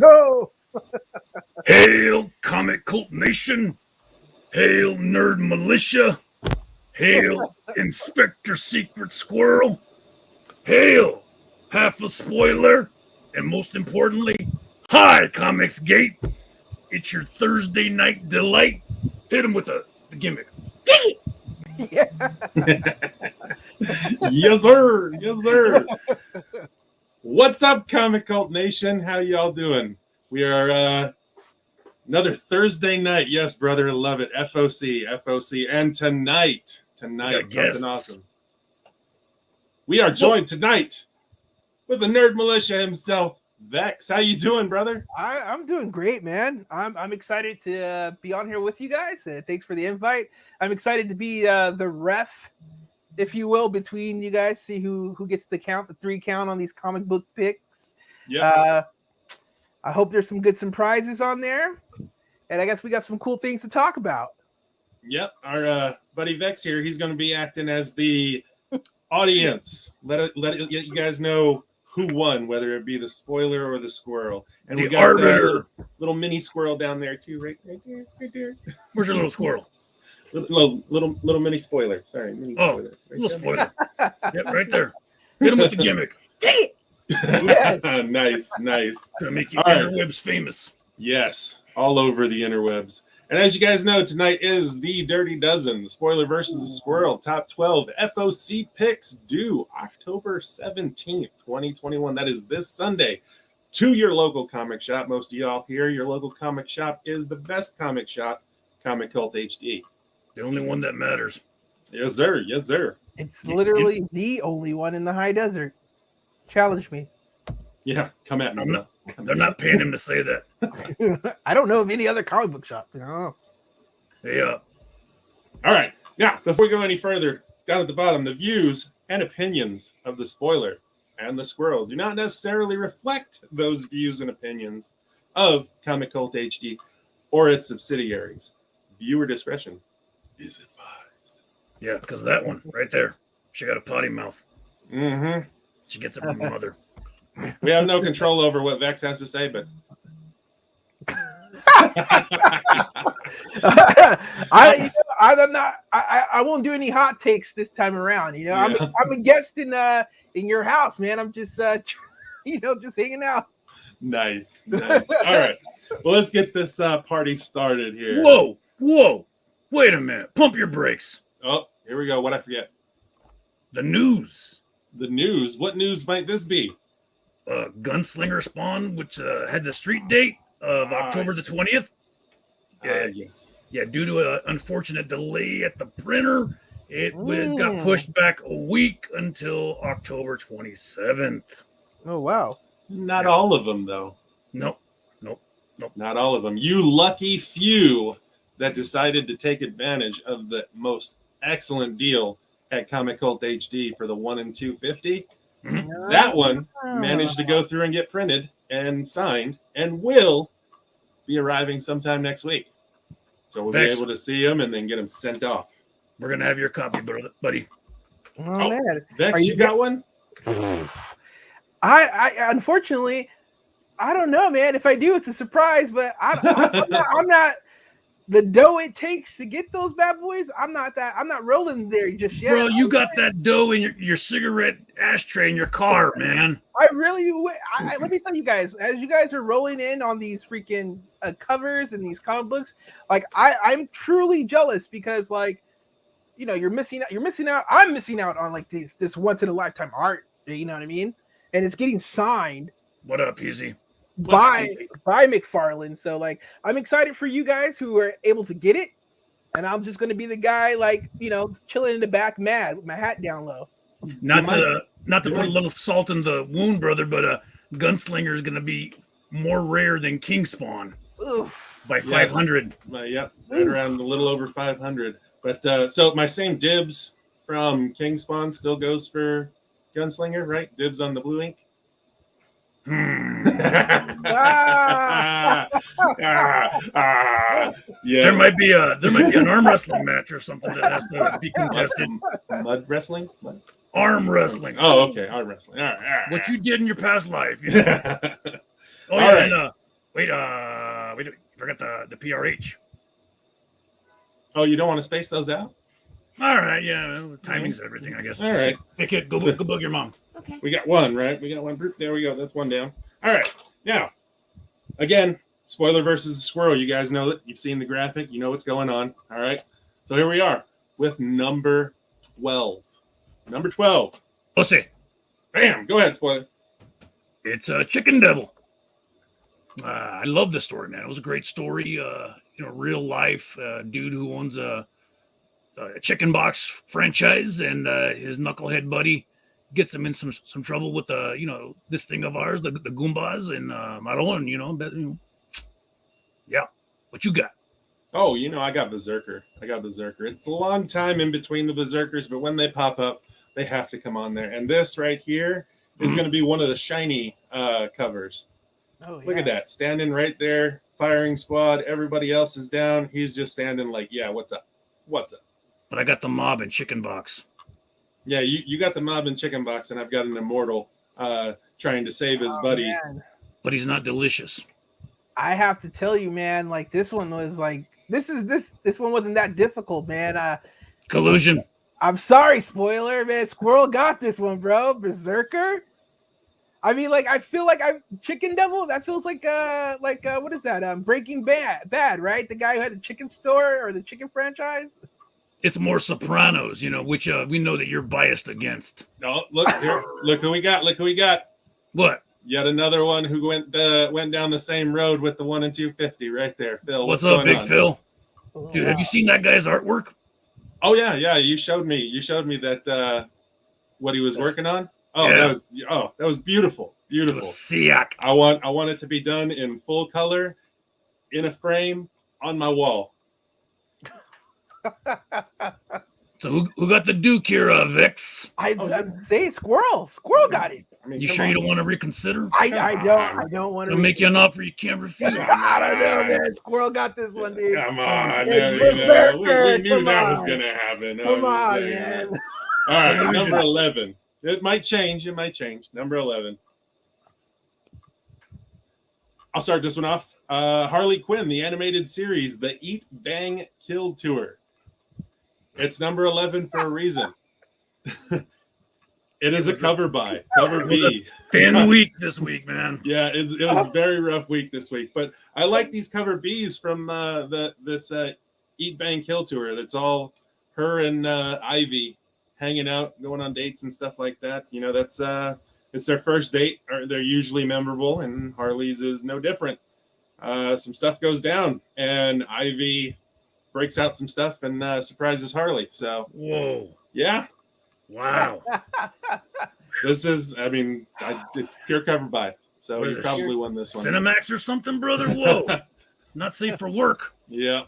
No. Hail, Comic Cult Nation! Hail, Nerd Militia! Hail, Inspector Secret Squirrel! Hail, half a spoiler! And most importantly, hi, Comics Gate! It's your Thursday night delight. Hit him with the gimmick. Dig it! Yes, sir. Yes, sir. What's up, Comic Cult Nation? How y'all doing? We are another Thursday night. Yes, brother, I love it. FOC. And tonight, something guests. awesome. We are joined tonight with the Nerd Militia himself, Vex. How you doing, brother? I'm doing great, man. I'm excited to be on here with you guys. Thanks for the invite. I'm excited to be the ref, if you will, between you guys. See who gets the 3 count on these comic book picks. Yeah. I hope there's some good surprises on there, and I guess we got some cool things to talk about. Yep, our buddy Vex here. He's going to be acting as the audience. Let you guys know who won, whether it be the spoiler or the squirrel. And the we got arbiter. the little mini squirrel down there too, right there. Where's your little squirrel? Little mini spoiler. Sorry, mini spoiler. Little spoiler. Yep, right there. Hit him with the gimmick. Dang it! Yes. Nice. Gonna make you All right. interwebs famous. Yes, all over the interwebs. And as you guys know, tonight is the Dirty Dozen, the spoiler versus the squirrel, top 12 FOC picks due October 17th, 2021. That is this Sunday to your local comic shop. Most of y'all here, your local comic shop is the best comic shop, Comic Cult HD. The only one that matters. Yes, sir. Yes, sir. It's literally the only one in the high desert. Challenge me. Yeah, come at me. They're not paying him to say that. I don't know of any other comic book shop. No. Yeah. All right. Now, before we go any further, down at the bottom, the views and opinions of the spoiler and the squirrel do not necessarily reflect those views and opinions of Comic Cult HD or its subsidiaries. Viewer discretion is advised. Yeah, because that one right there, she got a potty mouth. Mm-hmm. She gets it from her mother. We have no control over what Vex has to say, but I won't do any hot takes this time around. You know, Yeah. I'm a guest in your house, man. I'm just just hanging out. Nice. All right. Well, let's get this party started here. Whoa. Wait a minute. Pump your brakes. Oh, here we go. What I forget? The news. The news. What news might this be? Gunslinger Spawn, which had the street date of October the 20th. Yes. Yeah, due to an unfortunate delay at the printer, it got pushed back a week until October 27th. Oh, wow. Not all of them, though. Nope. Not all of them. You lucky few that decided to take advantage of the most excellent deal at Comic Cult HD for the 1 and 250. Mhm. That one managed to go through and get printed and signed and will be arriving sometime next week. So we'll Thanks. be able to see them and then get them sent off. We're going to have your copy, buddy. Oh, man. Vex, Are you got one? I unfortunately, I don't know, man. If I do, it's a surprise. But I'm not the dough it takes to get those bad boys. I'm not rolling there just yet. Bro, you got that dough in your cigarette ashtray in your car, man. I really let me tell you guys, as you guys are rolling in on these freaking covers and these comic books, like I'm truly jealous because, like, you know, you're missing out. I'm missing out on like this once in a lifetime art. You know what I mean? And it's getting signed. What up, Easy? By McFarlane. So like I'm excited for you guys who are able to get it, and I'm just gonna be the guy, like, you know, chilling in the back mad with my hat down low. Not to put a little salt in the wound, brother, but Gunslinger is gonna be more rare than King Spawn. Oof. By 500. Yep, right around a little over 500. But so my same dibs from King Spawn still goes for Gunslinger, right? Dibs on the blue ink. Yes. There might be an arm wrestling match or something that has to be contested. Mud wrestling? Arm wrestling. Oh, okay. Arm wrestling. All right. What you did in your past life. You know? All Oh, yeah, right. and Wait, you forgot the PRH. Oh, you don't want to space those out? All right, yeah, timing's everything, I guess. All right. Hey, kid, go bug your mom. Okay. We got one, right? We got one. There we go. That's one down. All right. Now, again, spoiler versus the squirrel. You guys know it. You've seen the graphic. You know what's going on. All right. So here we are with number 12. Number 12. Pussy. Bam. Go ahead, spoiler. It's a Chicken Devil. I love this story, man. It was a great story. Real life dude who owns a chicken box franchise, and his knucklehead buddy gets him in some trouble with this thing of ours, the Goombas, and Maroon. Yeah. What you got? Oh, I got Berserker. It's a long time in between the Berserkers, but when they pop up, they have to come on there. And this right here is going to be one of the shiny covers. Oh, yeah. Look at that. Standing right there, firing squad. Everybody else is down. He's just standing like, yeah, what's up? What's up? But I got the mob and chicken box. Yeah, you got the mob and chicken box, and I've got an immortal trying to save his buddy. Man. But he's not delicious. I have to tell you, man, like this one was like this one wasn't that difficult, man. Collusion. I'm sorry, spoiler, man. Squirrel got this one, bro. Berserker. I mean, like I feel like Chicken Devil. That feels like what is that? Breaking Bad, right? The guy who had the chicken store or the chicken franchise. It's more Sopranos, which we know that you're biased against. Oh, look here! Look who we got! What? Yet another one who went down the same road with the 1 and 250 right there, Phil. What's up, Big on? Phil? Dude, have you seen that guy's artwork? Oh yeah. You showed me that what he was working on. Oh, yeah. that was beautiful. It was sick. I want it to be done in full color, in a frame on my wall. So who got the Duke here, Vix? I'd say Squirrel. Squirrel got it. I mean, You sure you don't want to reconsider? I don't want to. I'll make you an offer you can't refuse. I don't know, man. Squirrel got this one, dude. Come on, Berserker, we knew come that on. was gonna happen. Come on, man. All right, number 11. It might change. Number 11. I'll start this one off. Harley Quinn, the animated series, the Eat, Bang, Kill Tour. It's number 11 for a reason. It is a cover B. Thin week this week, man. Yeah, it was a very rough week this week. But I like these cover Bs from this Eat, Bang, Kill Tour. That's all her and Ivy hanging out, going on dates and stuff like that. That's it's their first date. Or they're usually memorable, and Harley's is no different. Some stuff goes down, and Ivy breaks out some stuff and surprises Harley. So, whoa, yeah, wow. This is, it's pure cover by. So What he is it, probably won this one. Cinemax or something, brother? Whoa, not safe for work. Yeah.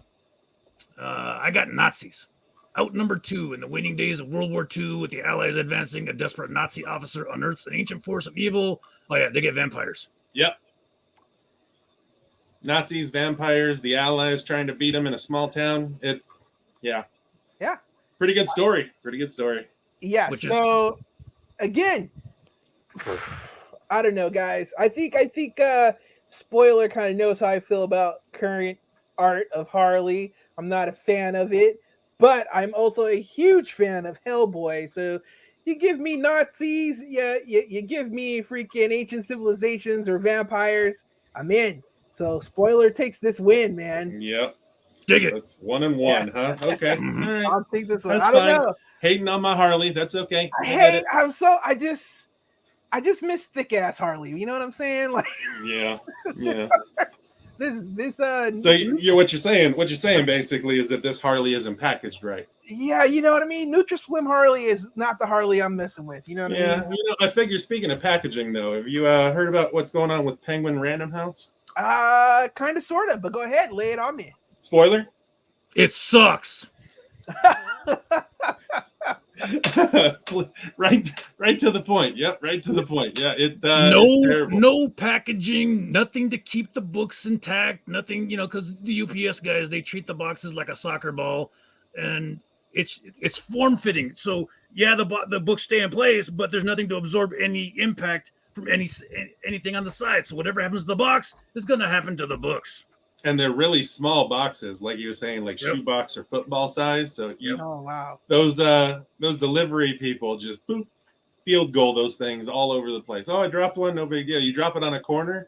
I got Nazis. Outnumbered 2 in the waning days of World War II, with the Allies advancing, a desperate Nazi officer unearths an ancient force of evil. Oh yeah, they get vampires. Yep. Nazis, vampires, the Allies trying to beat them in a small town. It's, yeah. Yeah. Pretty good story. Yeah. Which So again, I don't know, guys. I think spoiler kind of knows how I feel about current art of Harley. I'm not a fan of it, but I'm also a huge fan of Hellboy. So you give me Nazis, you give me freaking ancient civilizations or vampires, I'm in. So spoiler takes this win, man. Yep. Dig it. That's 1 and 1, huh? Okay. Mhm. All right. I'll take this one. That's I don't fine. know. Hating on my Harley. That's okay. I just miss thick ass Harley. You know what I'm saying? Like Yeah. this So what you're saying basically is that this Harley isn't packaged right. yeah, you know what I mean? Nutri Slim Harley is not the Harley I'm messing with. You know what I mean? I figure, speaking of packaging though, have you heard about what's going on with Penguin Random House? Kind of, sort of, but go ahead, lay it on me. Spoiler. It sucks. right to the point. Yep, right to the point. Yeah, it's terrible. No packaging, nothing to keep the books intact, nothing, because the UPS guys, they treat the boxes like a soccer ball, and it's form fitting. So yeah, the books stay in place, but there's nothing to absorb any impact from anything on the side. So whatever happens to the box is going to happen to the books. And they're really small boxes, like you were saying, like shoebox or football size. So Oh wow. those delivery people just boop, field goal those things all over the place. Oh, I dropped one, no big deal. You drop it on a corner,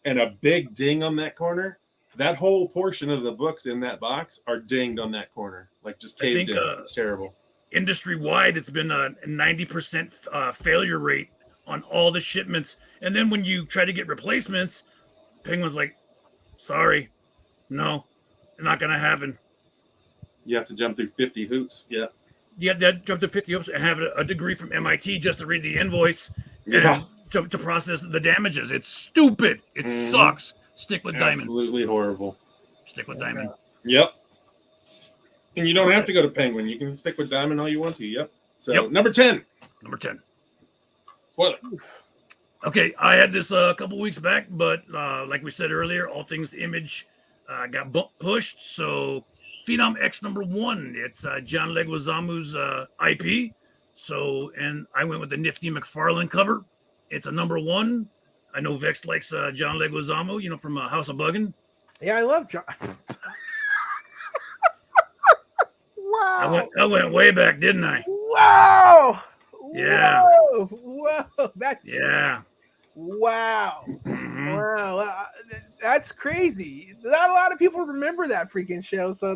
and a big ding on that corner. That whole portion of the books in that box are dinged on that corner, like just caved in. It's terrible. Industry wide, it's been a 90% failure rate on all the shipments. And then when you try to get replacements, Penguin's like, sorry, no, not going to happen. You have to jump through 50 hoops. Yeah. You have to jump through 50 hoops and have a degree from MIT just to read the invoice Yeah. and to process the damages. It's stupid. It sucks. Stick with Diamond. Absolutely horrible. Stick with Diamond. Yep. And you don't have to go to Penguin. You can stick with Diamond all you want to. Yep. So number 10. Number 10. Spoiler. Okay, I had this a couple weeks back, but like we said earlier, all things Image got pushed. So Phenom X number 1, it's John Leguizamo's IP. So, and I went with the nifty McFarlane cover. It's a number 1. I know Vex likes John Leguizamo, from House of Buggin'. Yeah, I love John. Wow. I went way back, didn't I? Wow. Yeah. Whoa. That's wow. Wow. That's crazy. Not a lot of people remember that freaking show, so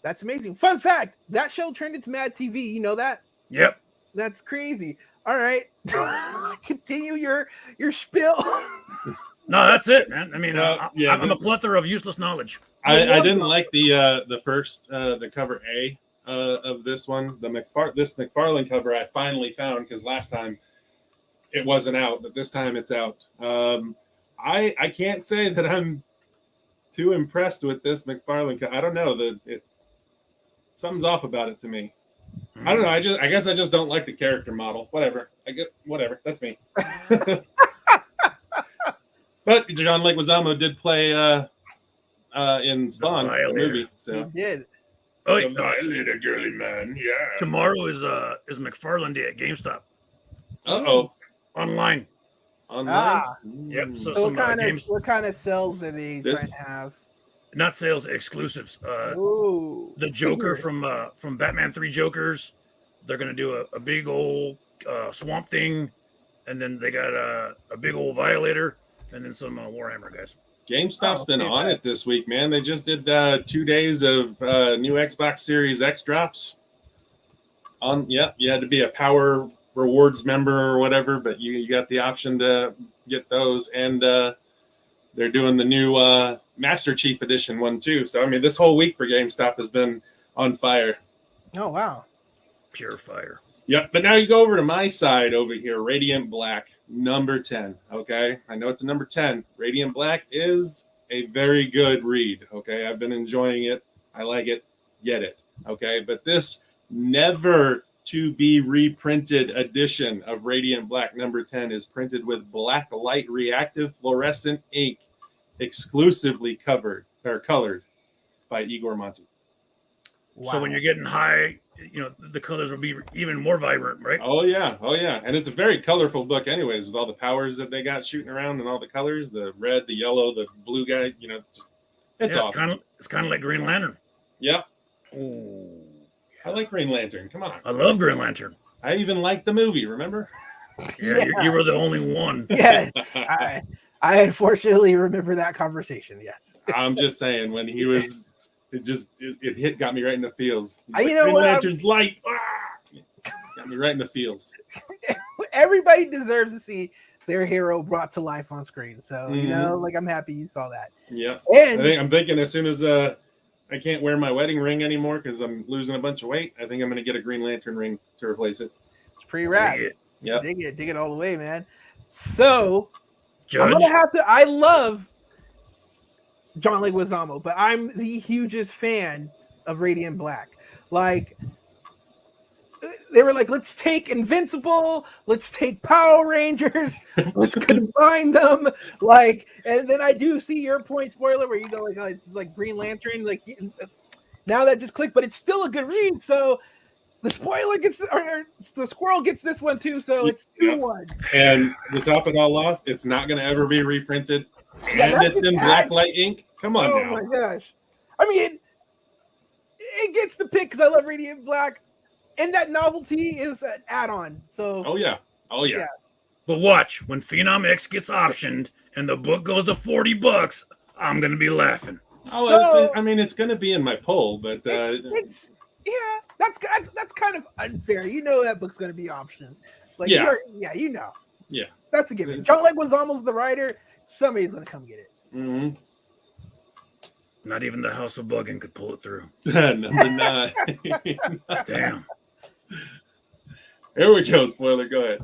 that's amazing. Fun fact, that show turned into Mad TV. You know that? Yep. That's crazy. All right. Continue your spiel. No, that's it, man. I mean, I'm a plethora of useless knowledge. I didn't like the first the cover A of this one. This McFarlane cover I finally found because last time it wasn't out, but this time it's out. I can't say that I'm too impressed with this McFarlane. I don't know, something's off about it to me. I don't know. I guess I just don't like the character model. Whatever. That's me. But John Leguizamo did play in Spawn, the movie. So he did. Oh, little girly man. Yeah. Tomorrow is McFarlane Day at GameStop. Online. Yep. So what kind of sales do they trying to have? Not sales, exclusives. The Joker from Batman 3 Jokers. They're gonna do a big old Swamp Thing, and then they got a big old Violator, and then some Warhammer guys. GameStop's been on it this week, man. They just did 2 days of new Xbox Series X drops. You had to be a Power Rewards member or whatever, but you got the option to get those, and they're doing the new Master Chief Edition one too. So I mean, this whole week for GameStop has been on fire. Oh wow, pure fire. Yeah, but now you go over to my side over here, Radiant Black, number 10. Okay, I know it's a number 10. Radiant Black is a very good read. Okay, I've been enjoying it. I like it. Get it. Okay, but this never to be reprinted edition of Radiant Black number 10 is printed with black light reactive fluorescent ink, exclusively colored by Igor Monti. Wow. So when you're getting high, the colors will be even more vibrant, right? Oh yeah, and it's a very colorful book, anyways, with all the powers that they got shooting around and all the colors, the red, the yellow, the blue guy. It's awesome. It's kind of like Green Lantern. Yep. Ooh. I like Green Lantern. Come on. I love Green Lantern. I even liked the movie, remember? Yeah. You were the only one. Yes. I unfortunately remember that conversation, yes. I'm just saying, when he was, it got me right in the feels. Green Lantern's light. Got me right in the feels. Everybody deserves to see their hero brought to life on screen. So, I'm happy you saw that. Yeah. And I'm thinking as soon as I can't wear my wedding ring anymore because I'm losing a bunch of weight, I think I'm going to get a Green Lantern ring to replace it. It's pretty rad. Yeah. Dig it all the way, man. So, Judge. I'm going to have to, I love John Leguizamo, but I'm the hugest fan of Radiant Black. Like, they were like, let's take Invincible, let's take Power Rangers, let's combine them. Like, and then I do see your point, spoiler, where you go like, oh, it's like Green Lantern. Like, now that just clicked, but it's still a good read. So The spoiler gets or the squirrel gets this one too, so it's 2-1. And to top it all off, it's not going to ever be reprinted, Yeah, and that's it's in attached. blacklight ink. Come on Oh now. my gosh! I mean, it gets the pick because I love reading it in black, and that novelty is an add-on. So Oh yeah. Yeah. But watch, when Phenom X gets optioned and the book goes to $40, I'm gonna be laughing. Oh, So- I mean, it's going to be in my poll, but it's yeah, that's kind of unfair. You know that book's going to be optioned. Like Yeah. you know. Yeah. That's a given. John Leguizamo's the writer. Somebody's going to come get it. mhm. Not even the House of Buggin could pull it through. Number 9. Damn. Here we go. Spoiler. Go ahead.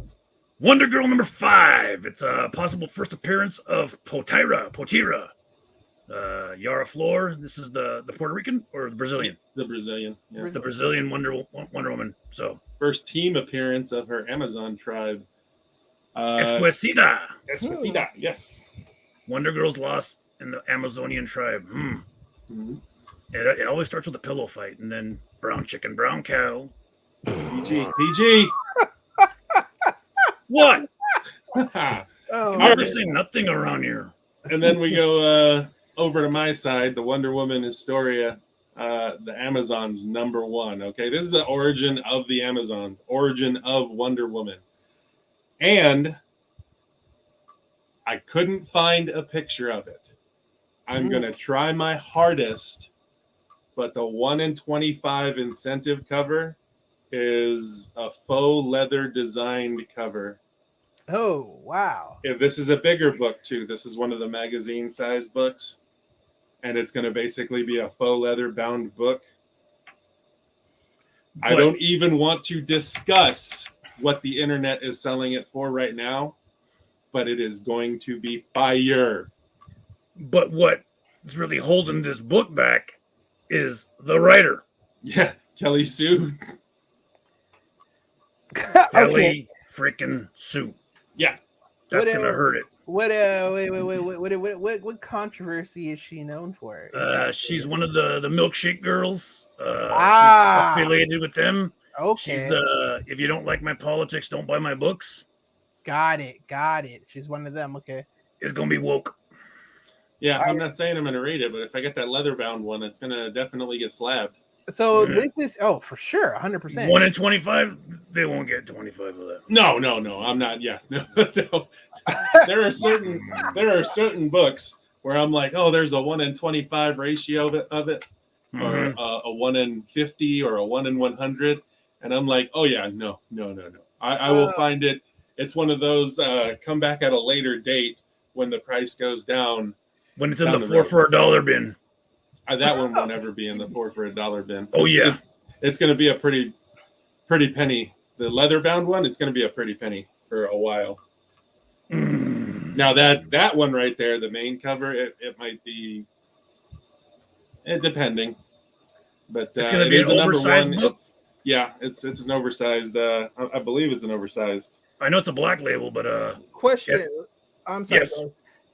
Wonder Girl number 5. It's a possible first appearance of Potira. Yara Flor. This is the Puerto Rican or the Brazilian? The Brazilian. Yeah. The Brazilian Wonder Woman. So First team appearance of her Amazon tribe. Esquecida. Esquecida. Yes. Wonder Girl's lost in the Amazonian tribe. Mhm. It always starts with a pillow fight, and then brown chicken, brown cow. PG. What? Oh, Can All you right. say nothing around here? And then we go over to my side, the Wonder Woman Historia, the Amazons number 1. Okay, this is the origin of the Amazons, origin of Wonder Woman. And I couldn't find a picture of it. I'm going to try my hardest, but the 1 in 25 incentive cover is a faux leather designed cover. Oh, wow. Yeah, this is a bigger book too. This is one of the magazine size books, and it's going to basically be a faux leather bound book. I But- don't even want to discuss what the internet is selling it for right now, but it is going to be fire. But what is really holding this book back is the writer, Yeah, Kelly Sue. Okay. Kelly freaking Sue. Yeah. That's What gonna else? hurt it. What controversy is she known for? She's one of the milkshake girls. Ah. She's affiliated with them. Okay. She's the if you don't like my politics, don't buy my books. Got it. She's one of them. Okay. It's gonna be woke. Yeah, I'm not saying I'm going to read it, but if I get that leather bound one, it's going to definitely get slabbed. So Yeah. this is for sure, 100%. 1 in 25, they won't get 25 of that. No, I'm not. Yeah, no. There are certain books where I'm like, oh, there's a 1 in 25 ratio of it, or a 1 in 50 or a 1 in 100, and I'm like, oh yeah, no. I will find it. It's one of those come back at a later date when the price goes down. When it's in Down the the 4 road. for $1 bin. That one won't ever be in the 4 for $1 bin. Oh, yeah. It's going to be a pretty penny. The leather bound one, it's going to be a pretty penny for a while. Now that one right there, the main cover, it might be, depending, but It's going to be is an a number oversized one. book. It's an oversized. I believe it's an oversized. I know it's a black label, but Question. I'm sorry. Yes.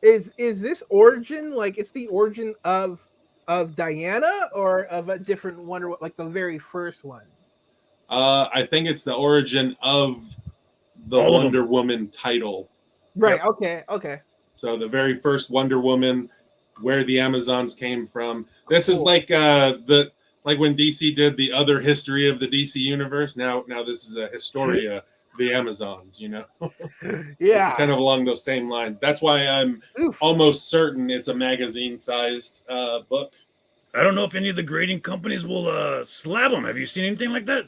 Guys. Is this origin like it's the origin of Diana or of a different Wonder, like the very first one? I think it's the origin of the All of them. Wonder Woman title. Right. Yep. Okay. So the very first Wonder Woman, where the Amazons came from. This is Cool. like when DC did the other history of the DC universe. Now this is a Historia, the Amazons. Yeah. It's kind of along those same lines. That's why I'm Oof. almost certain it's a magazine-sized book. I don't know if any of the grading companies will slab them. Have you seen anything like that?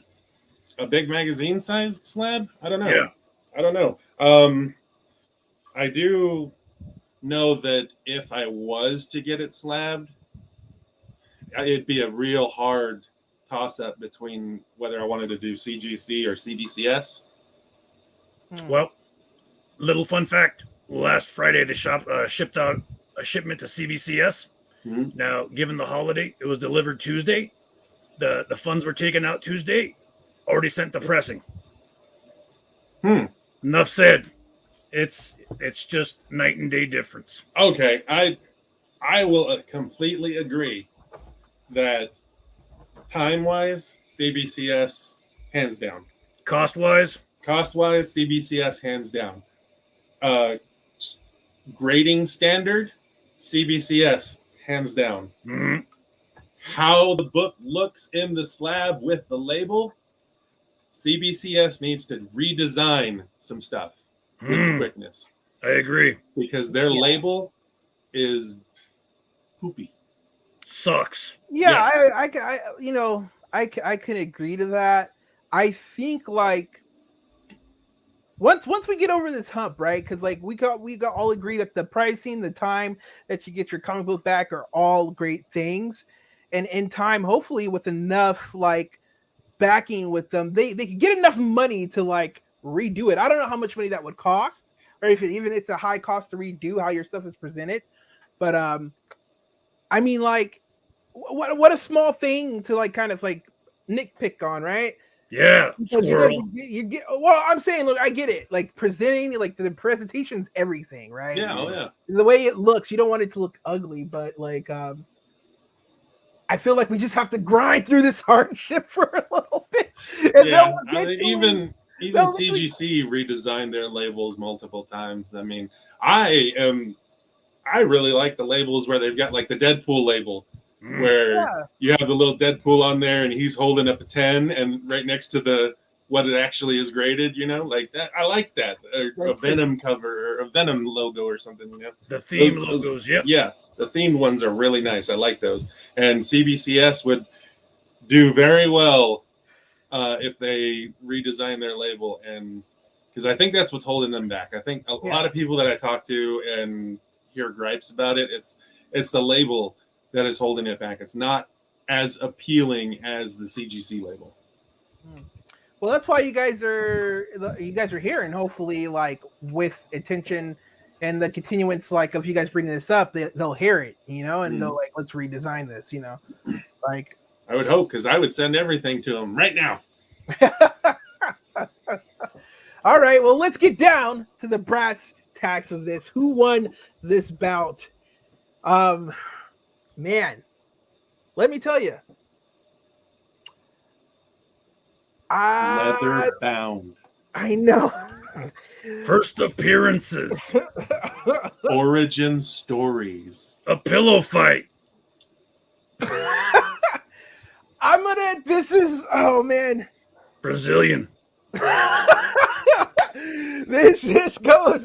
A big magazine-sized slab? I don't know. Yeah. I don't know. I do know that if I was to get it slabbed, it'd be a real hard toss-up between whether I wanted to do CGC or CBCS. Well, little fun fact. Last Friday, the shop shipped out a shipment to CBCS. Mhm. Now, given the holiday, it was delivered Tuesday. The funds were taken out Tuesday. Already sent to pressing. Enough said. It's just night and day difference. Okay, I will completely agree that time-wise, CBCS hands down. Cost-wise? Cost-wise, CBCS, hands down. Grading standard, CBCS, hands down. Mm-hmm. How the book looks in the slab with the label, CBCS needs to redesign some stuff with quickness. I agree. Because their label is poopy. Sucks. Yeah, Yes. I can agree to that. I think like once we get over this hump, right? Because like we got all agree that the pricing, the time that you get your comic book back are all great things, and in time, hopefully, with enough like backing with them, they can get enough money to like redo it. I don't know how much money that would cost, or if even it's a high cost to redo how your stuff is presented, but I mean like what a small thing to like kind of like nitpick on, right? Yeah, Because squirrel. you get well, I'm saying, look, I get it. Like presenting, like the presentation's everything, right? Yeah, oh yeah. The way it looks, you don't want it to look ugly, but like I feel like we just have to grind through this hardship for a little bit. And Yeah, then even CGC redesigned their labels multiple times. I mean, I really like the labels where they've got like the Deadpool label, where you have the little Deadpool on there and he's holding up a 10, and right next to the what it actually is graded, like that. I like that. Or a Venom cover or a Venom logo or something. The theme logos, yep. Yeah, the themed ones are really nice. I like those. And CBCS would do very well if they redesign their label, and because I think that's what's holding them back. I think a lot of people that I talk to and hear gripes about it, it's the label that is holding it back. It's not as appealing as the CGC label. Well, that's why you guys are here, and hopefully, like with attention and the continuance, like if you guys bring this up, they'll hear it, and they'll like, let's redesign this, like. I would hope, because I would send everything to them right now. All right, well, let's get down to the brass tacks of this. Who won this bout? Man, let me tell you. Leather bound. I know. First appearances. Origin stories. A pillow fight. Oh man. Brazilian.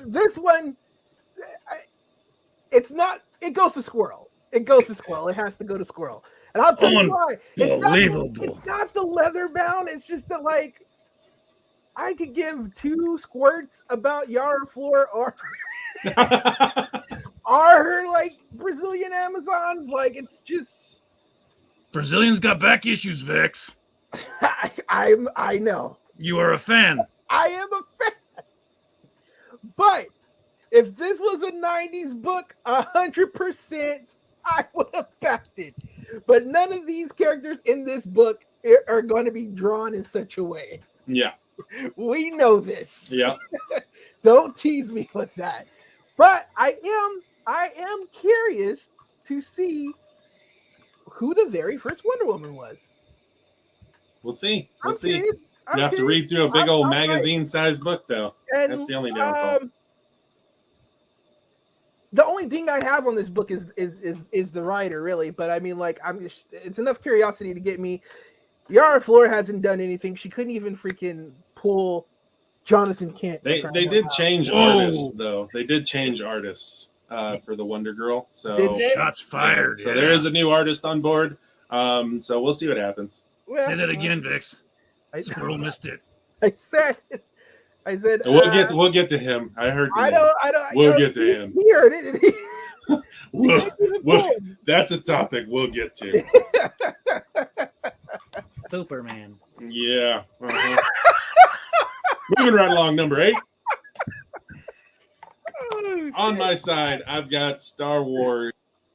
this one, it goes to squirrel. It has to go to squirrel. And I'll tell you why. It's not the leather bound. It's just that, like, I could give two squirts about Yara Flor or her, like, Brazilian Amazons. Like, it's just. Brazilians got back issues, Vix. I know. You are a fan. I am a fan. But if this was a 90s book, 100%, I would have backed it. But none of these characters in this book are going to be drawn in such a way. Yeah. We know this. Yeah. Don't tease me with that. But I am curious to see who the very first Wonder Woman was. We'll see. You have to read through a big old magazine-sized book, though. And, that's the only downfall. The only thing I have on this book is the writer, really. But I mean, like, it's enough curiosity to get me. Yara Flor hasn't done anything. She couldn't even freaking pull Jonathan Kent. They did change artists, though. They did change artists for the Wonder Girl. So shots fired. So there is a new artist on board. So we'll see what happens. Well, say that again, Vix. Squirrel missed it. I said. We'll get to him. I heard. We'll get to him. He heard it. That's a topic we'll get to. Superman. Yeah. Uh-huh. Moving right along, number 8. On my side, I've got Star Wars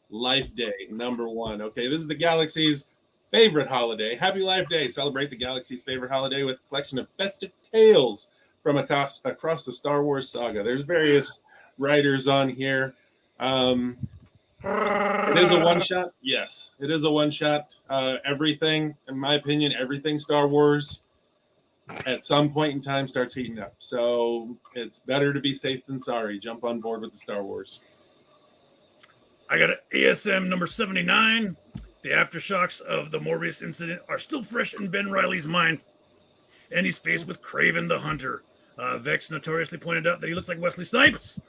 Life Day, number 1. Okay, this is the galaxy's favorite holiday. Happy Life Day. Celebrate the galaxy's favorite holiday with a collection of festive tales from across the Star Wars saga. There's various writers on here. It is a one-shot. Yes, it is a one-shot. Everything, in my opinion, everything Star Wars at some point in time starts heating up. So it's better to be safe than sorry. Jump on board with the Star Wars. I got an ASM number 79. The aftershocks of the Morbius incident are still fresh in Ben Reilly's mind, and he's faced with Kraven the Hunter. Vex notoriously pointed out that he looks like Wesley Snipes.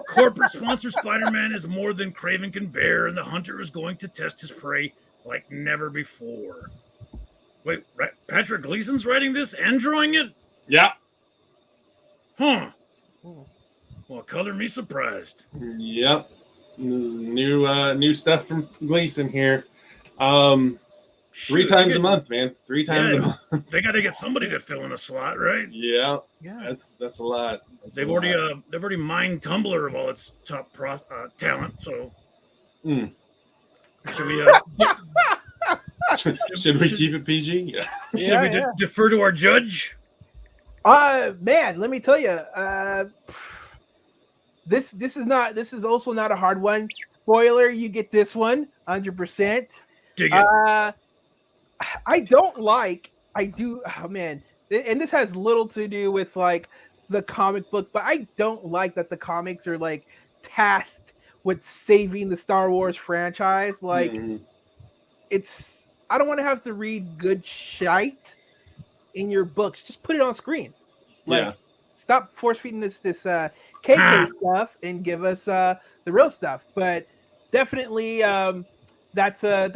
Corporate sponsor Spider-Man is more than Kraven can bear, and the Hunter is going to test his prey like never before. Wait, Patrick Gleason's writing this and drawing it? Yeah. Huh. Well, color me surprised. Yep. New stuff from Gleason here. 3 times a month, man. 3 times a month. They got to get somebody to fill in a slot, right? Yeah. That's a lot. They've already mined Tumblr of all its top talent. So should we should we keep it PG? Yeah. Should we defer to our judge? Man, let me tell you, this is also not a hard one. Spoiler, you get this one 100%. Dig it. Oh man, and this has little to do with like the comic book, but I don't like that the comics are like tasked with saving the Star Wars franchise. Like I don't want to have to read good shite in your books. Just put it on screen. Like stop force feeding this KK stuff and give us the real stuff. But definitely that's a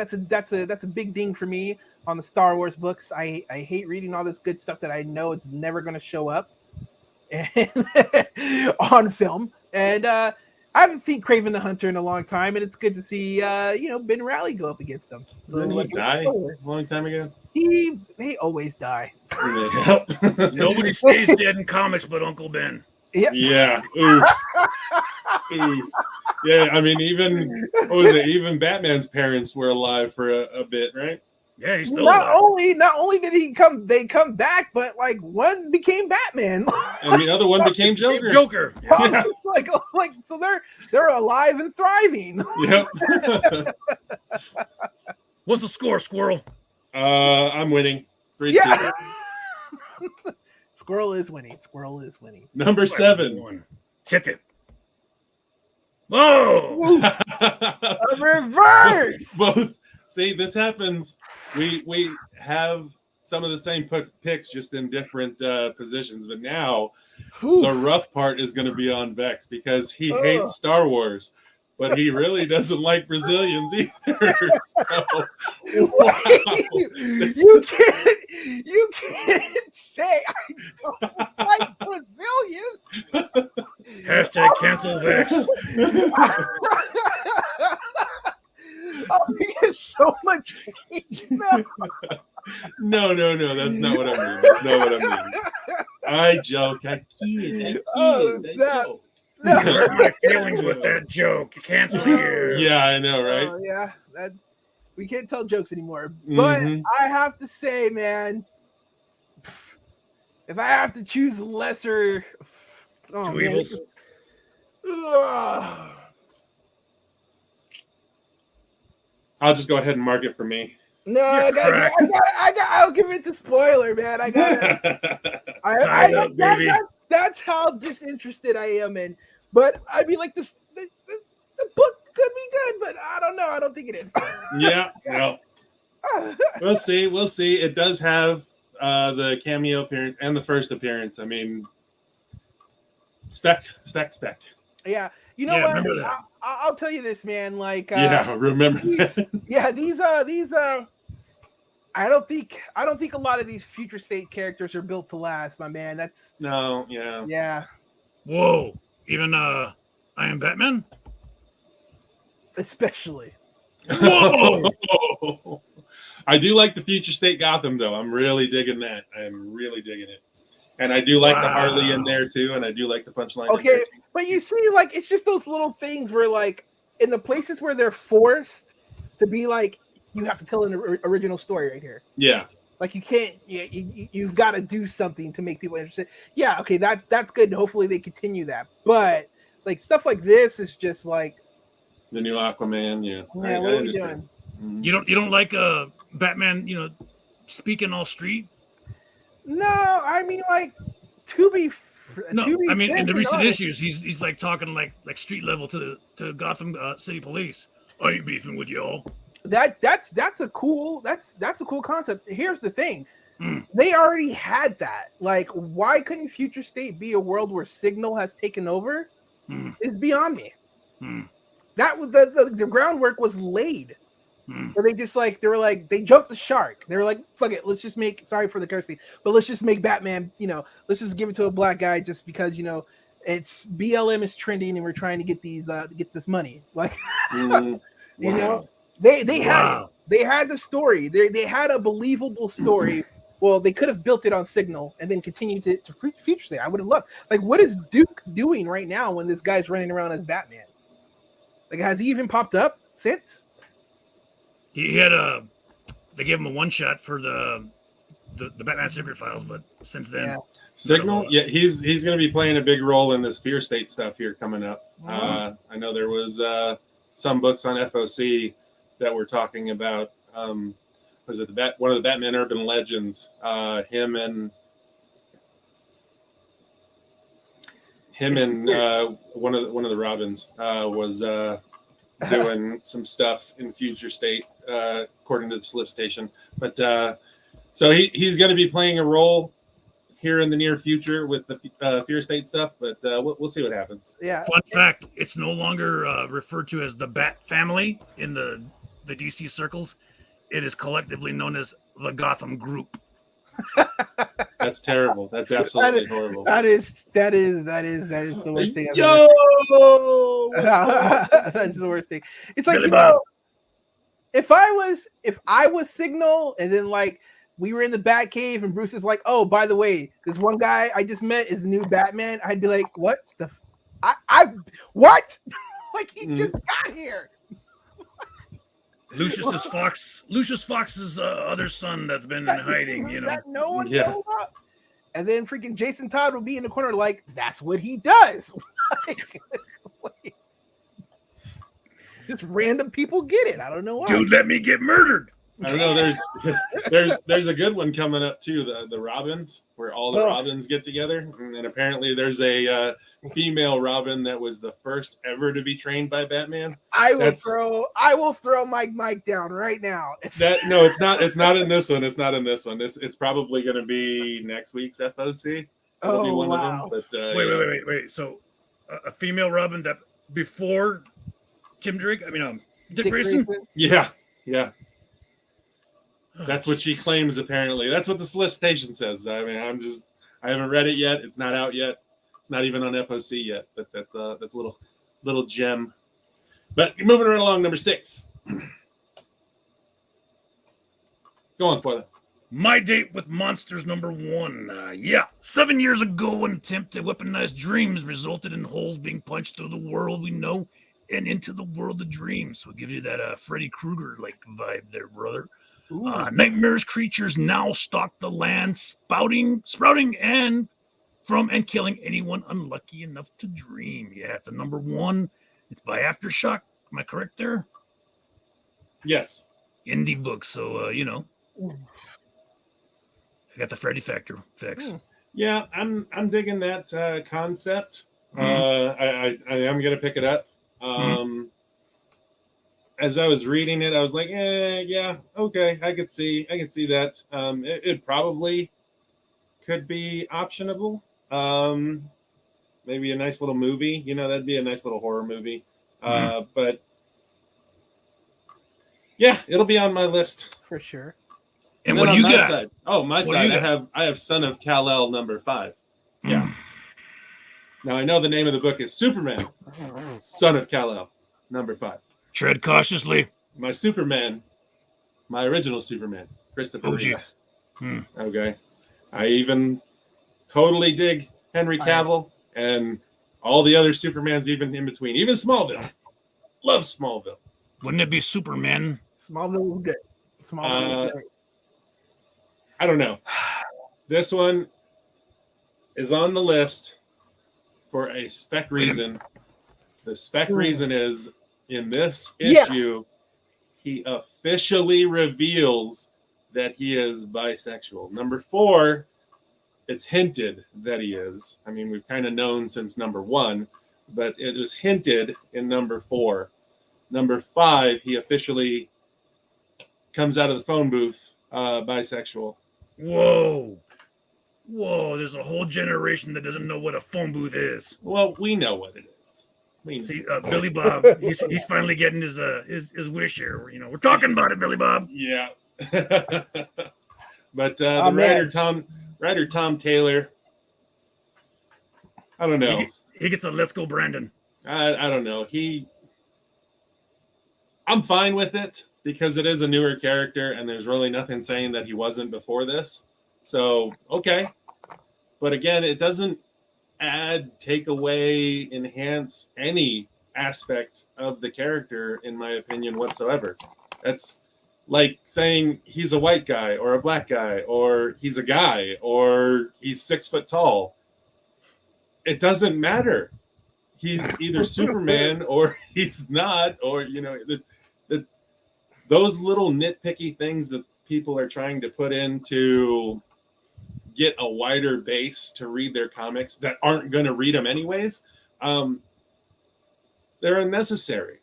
big ding for me on the Star Wars books. I hate reading all this good stuff that I know it's never going to show up on film. And I haven't seen Kraven the Hunter in a long time, and it's good to see Ben Reilly go up against them. So, didn't he die a long time ago? They always die. Nobody stays dead in comics but Uncle Ben. Yep. Yeah. Oof. Oof. Yeah. I mean, even Batman's parents were alive for a bit, right? Yeah, he's still not only did they come back, but like one became Batman, and the other one became Joker. Yeah. like so they're alive and thriving. Yep. What's the score, Squirrel? I'm winning. 3-2. Squirrel is winning. Number 7. Check it. Whoa! A reverse. Both. See, this happens. We have some of the same picks, just in different positions. But now, the rough part is going to be on Vex because he hates Star Wars, but he really doesn't like Brazilians either. So, wow. You can't say I don't like Brazilians. Hashtag cancel Vex. He has so much hate now. No, that's not what I mean. I joke. I kid. You hurt my feelings with that joke. You cancel here. Yeah, I know, right? We can't tell jokes anymore. But I have to say, man, if I have to choose lesser, two evils. I'll just go ahead and mark it for me. No, I'll give it to spoiler, man. I got it. Baby. That's how disinterested I am in. But I mean, like the book could be good, but I don't know. I don't think it is. Yeah. We'll see. It does have the cameo appearance and the first appearance. I mean, spec. Yeah. You know what? Remember that. I'll tell you this, man. Like, remember that. Yeah, these. I don't think a lot of these future state characters are built to last, my man. That's no, yeah. Yeah. Whoa. Even I Am Batman? Especially. Whoa. I do like the future state Gotham, though. I'm really digging that. I'm really digging it. And I do like the Harley in there too, and I do like the punchline. Okay, but you see, like, it's just those little things where, like, in the places where they're forced to be like, you have to tell an original story right here. Yeah. Like, you can't. You've got to do something to make people interested. Yeah. Okay. That's good. Hopefully they continue that. But like stuff like this is just like the new Aquaman. Yeah. Yeah. What are we doing? You don't like Batman? Speaking all street. No, I mean like to be. No, to be I mean in the frankly recent honest, issues, he's like talking like street level to Gotham City Police. I ain't beefing with y'all. that's a cool that's a cool concept. Here's the thing. Mm. They already had that. Like, why couldn't Future State be a world where Signal has taken over? Mm. Is beyond me. Mm. That was the groundwork was laid. Mm. Where they jumped the shark. They were like, fuck it, let's just make, sorry for the cursing, but let's just make Batman, let's just give it to a black guy just because, it's BLM is trending and we're trying to get get this money. Like, Wow. they Wow. had the story. They had a believable story. Well, they could have built it on Signal and then continued to Future State. I would have loved. Like, what is Duke doing right now when this guy's running around as Batman? Like, has he even popped up since? He had they gave him a one shot for the Batman Secret Files, but since then, Yeah. Signal, yeah, he's going to be playing a big role in this Fear State stuff here coming up. Mhm. I know there was some books on FOC that were talking about. Was it one of the Batman urban legends? Him and one of the Robins was doing some stuff in Future State, according to the solicitation. But so he's going to be playing a role here in the near future with the Fear State stuff. But we'll see what happens. Yeah. fun fact: it's no longer referred to as the Bat Family in the DC circles. It is collectively known as the Gotham Group. That's terrible. That's absolutely horrible. That is the worst thing. Yo, That's the worst thing. It's like, Billy Bob. if I was Signal and then like we were in the Batcave and Bruce is like, oh, by the way, this one guy I just met is the new Batman. I'd be like, what the? What? Like, he just got here. Lucius Fox's other son that's been in hiding, That no one Yeah. knows about. And then freaking Jason Todd will be in the corner like, that's what he does. Like, just random people get it. I don't know why. Dude, let me get murdered. I don't know. There's a good one coming up too. The Robins, where all the Robins get together, and apparently there's a female Robin that was the first ever to be trained by Batman. I will throw Mike down right now. No, it's not. It's not in this one. It's not in this one. It's probably going to be next week's FOC. It'll be one wow. of them. But Wait. So a female Robin that before Tim Drake? I mean, Dick Grayson? Yeah. That's what she claims. Apparently, that's what the solicitation says. I mean, I haven't read it yet. It's not out yet. It's not even on FOC yet. But that's a little gem. But moving right along, number 6. Go on, spoiler. My Date with Monsters #1. 7 years ago, an attempt to weaponize dreams resulted in holes being punched through the world we know and into the world of dreams. So it gives you that Freddy Krueger like vibe there, brother. Nightmares creatures now stalk the land, sprouting and killing anyone unlucky enough to dream. Yeah, it's a #1. It's by Aftershock. Am I correct there? Yes. Indie book. So I got the Freddy factor fix. Yeah, I'm digging that concept. I am gonna pick it up. As I was reading it, I was like, yeah, okay, I could see that. It probably could be optionable. Maybe a nice little movie. That'd be a nice little horror movie. But yeah, it'll be on my list For sure. And what do you got? Side, my side, I have Son of Kal-El #5. Yeah. Now I know the name of the book is Superman, Son of Kal-El #5. Tread cautiously. My Superman, my original Superman, Christopher Reeves. Okay. I even totally dig Henry Cavill and all the other Supermans even in between. Even Smallville. Love Smallville. Wouldn't it be Superman? Smallville was good. Smallville was great. I don't know. This one is on the list for a spec reason. The spec reason is in this issue, he officially reveals that he is bisexual. #4, it's hinted that he is. I mean, we've kind of known since number 1, but it was hinted in number 4. Number 5, he officially comes out of the phone booth bisexual. Whoa. There's a whole generation that doesn't know what a phone booth is. Well, we know what it is. See, Billy Bob, he's finally getting his wish here. You know, we're talking about it, Billy Bob. Yeah. But the writer Tom Taylor, I don't know. He gets a let's go, Brandon. I don't know. I'm fine with it because it is a newer character and there's really nothing saying that he wasn't before this. So, okay. But again, it doesn't add, take away, enhance any aspect of the character, in my opinion, whatsoever. That's like saying he's a white guy or a black guy or he's a guy or he's 6 foot tall. It doesn't matter. He's either Superman or he's not, or, you know, those little nitpicky things that people are trying to put in to get a wider base to read their comics that aren't going to read them anyways, they're unnecessary.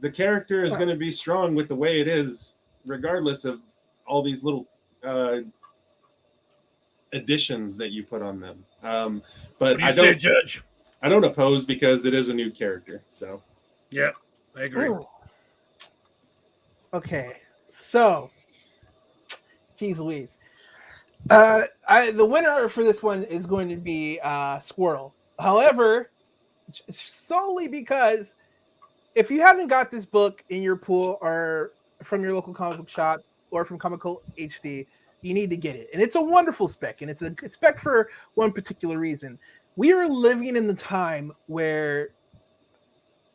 The character is going to be strong with the way it is, regardless of all these little additions that you put on them. But I don't, Judge. I don't oppose because it is a new character. So, yeah, I agree. Ooh. Okay, so, geez Louise. The winner for this one is going to be Squirrel. However, solely because if you haven't got this book in your pool or from your local comic book shop or from Comic Cult HD, you need to get it. And it's a wonderful spec, and it's a spec for one particular reason. We are living in the time where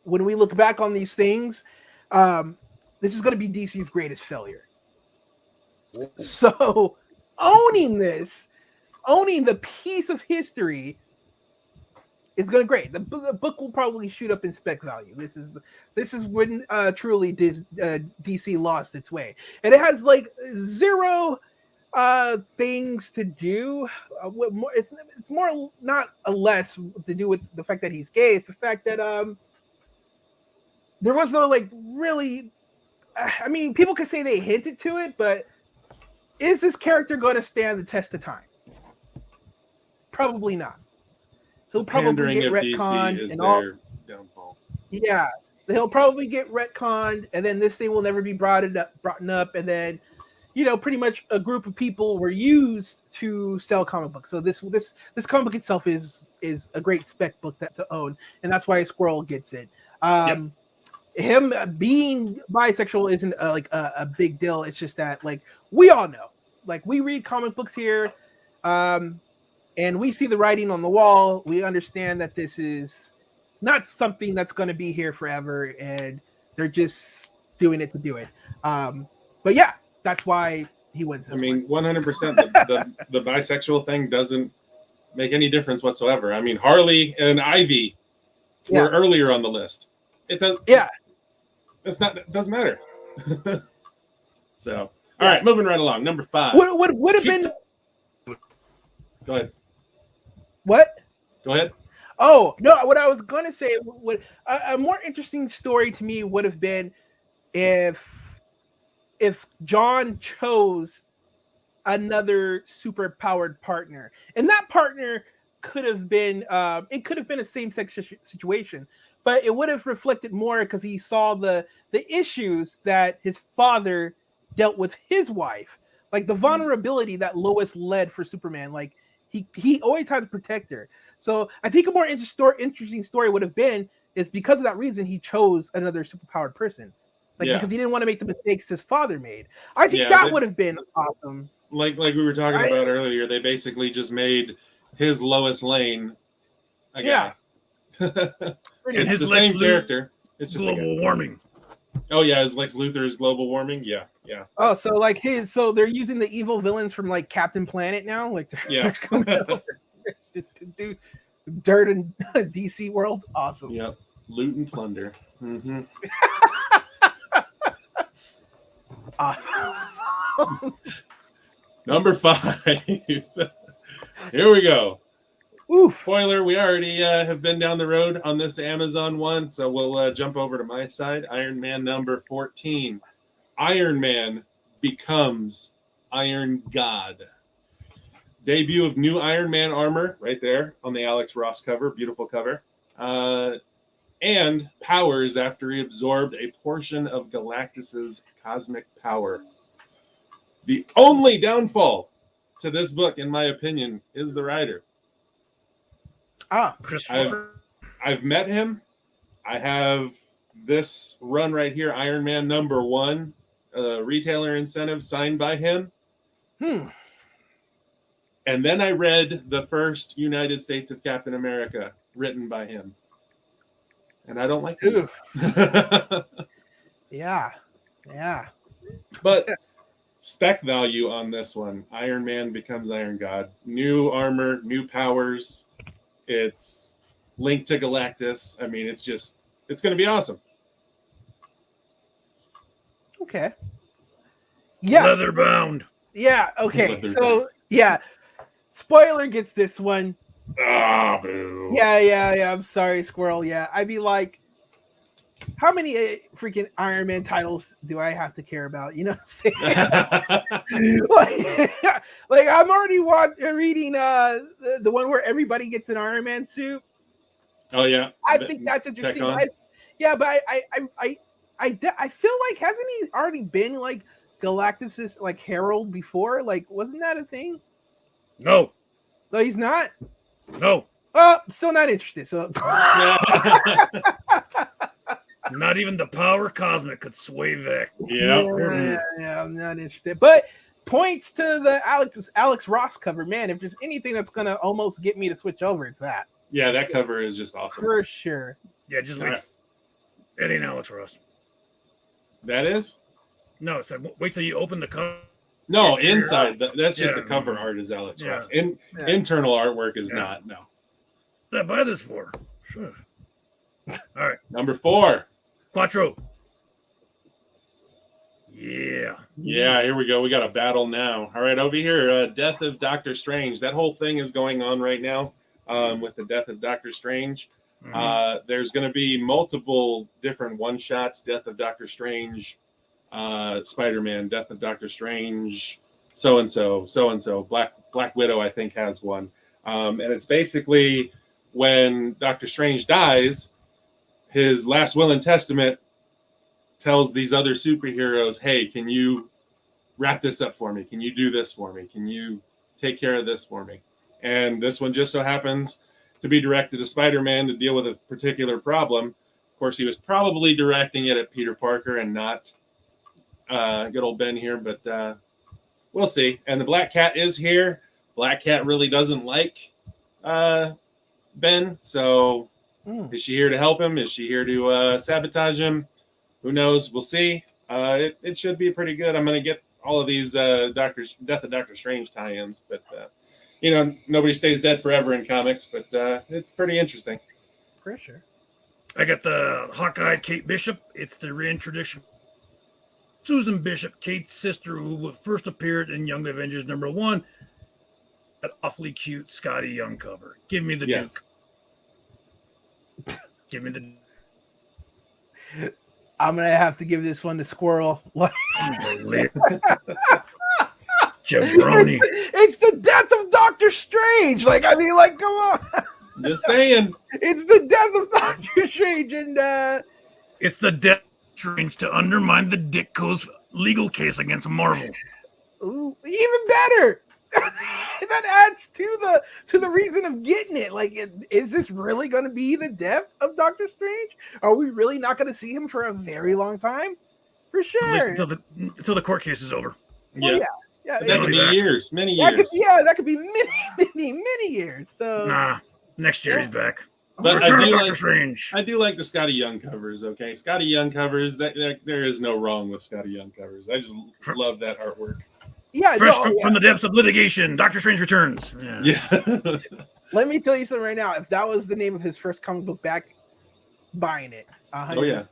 when we look back on these things, this is going to be DC's greatest failure. So owning the piece of history is going to great. The book will probably shoot up in spec value. This is when truly DC lost its way, and it has like zero things to do. It's more not a less to do with the fact that he's gay. It's the fact that there was no like really. I mean, people could say they hinted to it, but is this character going to stand the test of time? Probably not. He'll probably get retconned and all. Downfall. Yeah, he'll probably get retconned, and then this thing will never be brought up, and then, you know, pretty much a group of people were used to sell comic books. So this comic book itself is a great spec book to own, and that's why Squirrel gets it. Yep. Him being bisexual isn't a big deal. It's just that, like, we all know, like, we read comic books here, and we see the writing on the wall. We understand that this is not something that's going to be here forever, and they're just doing it to do it. But yeah, that's why he wins. I mean, 100%. The bisexual thing doesn't make any difference whatsoever. I mean, Harley and Ivy were earlier on the list. It does. Yeah. It doesn't matter. So, all right, moving right along. Number 5. What would have been? Go ahead. What? Go ahead. Oh no! What I was gonna say, a more interesting story to me would have been if John chose another super powered partner, and that partner could have been it could have been a same-sex situation, but it would have reflected more because he saw the issues that his father dealt with his wife, like the vulnerability that Lois led for Superman. Like he always had to protect her. So I think a more interesting story would have been is because of that reason he chose another superpowered person, because he didn't want to make the mistakes his father made. I think that would have been awesome. Like we were talking about earlier, they basically just made his Lois Lane a guy. And it's the same character. It's just global warming. Oh yeah, is Lex Luthor's global warming? Yeah. Oh, so they're using the evil villains from like Captain Planet now, like they're coming over to do dirt in DC world. Awesome. Yep. Loot and plunder. Mm-hmm. Awesome. Number 5. Here we go. Oof. Spoiler, we already have been down the road on this Amazon one, so we'll jump over to my side. Iron Man number 14. Iron Man becomes Iron God. Debut of new Iron Man armor right there on the Alex Ross cover. Beautiful cover. And powers after he absorbed a portion of Galactus's cosmic power. The only downfall to this book, in my opinion, is the writer. I've met him. I have this run right here, Iron Man number 1, retailer incentive signed by him. And then I read the first United States of Captain America written by him. And I don't like him. Yeah. But spec value on this one. Iron Man becomes Iron God. New armor, new powers. It's linked to Galactus. I mean, it's going to be awesome. Okay. Yeah. Leather bound. Yeah. Okay. So, yeah. Spoiler gets this one. Ah, boo. Yeah. I'm sorry, Squirrel. Yeah. I'd be like, how many freaking Iron Man titles do I have to care about? You know what I'm saying? like I'm already reading the one where everybody gets an Iron Man suit. Oh yeah, I think that's interesting. But I feel like hasn't he already been like Galactus's like herald before? Like, wasn't that a thing? No, he's not. No. Oh, still not interested. So. Not even the power cosmic could sway Vic. Yeah, I'm not interested. But points to the Alex Ross cover, man. If there's anything that's gonna almost get me to switch over, it's that. Yeah, that cover is just awesome. For sure. Yeah, just wait. It ain't Alex Ross. That is? No, it's like wait till you open the cover. No, inside. That's just the cover art is Alex Ross. Internal artwork is not. No. What did I buy this for? Sure. All right. Number 4. Quattro. Yeah, here we go. We got a battle now. All right, over here, Death of Doctor Strange. That whole thing is going on right now with the Death of Doctor Strange. There's going to be multiple different one-shots. Death of Doctor Strange, Spider-Man, Death of Doctor Strange, so-and-so. Black Widow, I think, has one. And it's basically when Doctor Strange dies, his last will and testament tells these other superheroes, hey, can you wrap this up for me? Can you do this for me? Can you take care of this for me? And this one just so happens to be directed to Spider-Man to deal with a particular problem. Of course, he was probably directing it at Peter Parker and not good old Ben here, but we'll see. And the Black Cat is here. Black Cat really doesn't like Ben, so is she here to help him? Is she here to sabotage him? Who knows? We'll see. It should be pretty good. I'm going to get all of these Death of Doctor Strange tie-ins, but nobody stays dead forever in comics, but it's pretty interesting. For sure. I got the Hawkeye Kate Bishop. It's the reintroduction. Susan Bishop, Kate's sister, who first appeared in Young Avengers #1. That awfully cute Scotty Young cover. Give me the Duke. Give me the. I'm gonna have to give this one to Squirrel. Jabroni. It's the death of Doctor Strange. Come on. Just saying. It's the death of Doctor Strange, and it's the death of Strange to undermine the Ditko's legal case against Marvel. Ooh, even better. That adds to the reason of getting it. Is this really going to be the death of Doctor Strange? Are we really not going to see him for a very long time? For sure. Until the court case is over. Yeah. That could be years, many years. That could be many years. So nah, next year he's back. But I do like the Scotty Young covers. Okay, Scotty Young covers. That there is no wrong with Scotty Young covers. I just love that artwork. Yeah, from the depths of litigation, Doctor Strange returns. Yeah. Let me tell you something right now. If that was the name of his first comic book back, buying it. 100%. Oh yeah.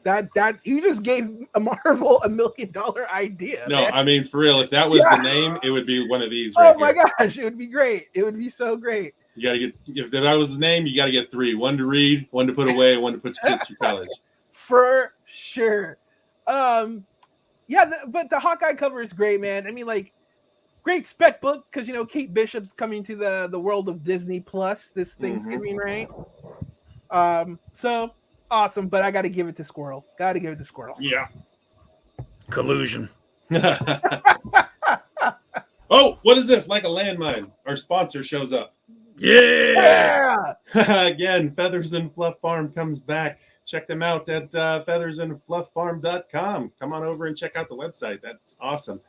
That you just gave a Marvel $1 million idea. No, man. I mean for real. If that was Yeah. the name, it would be one of these right Oh my here. gosh, it would be great. It would be so great. You gotta get. If that was the name, you gotta get 3: one to read, one to put away, one to put your kids through college. For sure. Yeah, but the Hawkeye cover is great, man. I mean, like, great spec book because Kate Bishop's coming to the world of Disney Plus this Thanksgiving, right? So awesome, but I got to give it to Squirrel. Got to give it to Squirrel. Yeah. Collusion. Oh, what is this? Like a landmine. Our sponsor shows up. Yeah. Again, Feathers and Fluff Farm comes back. Check them out at feathersandflufffarm.com. Come on over and check out the website. That's awesome.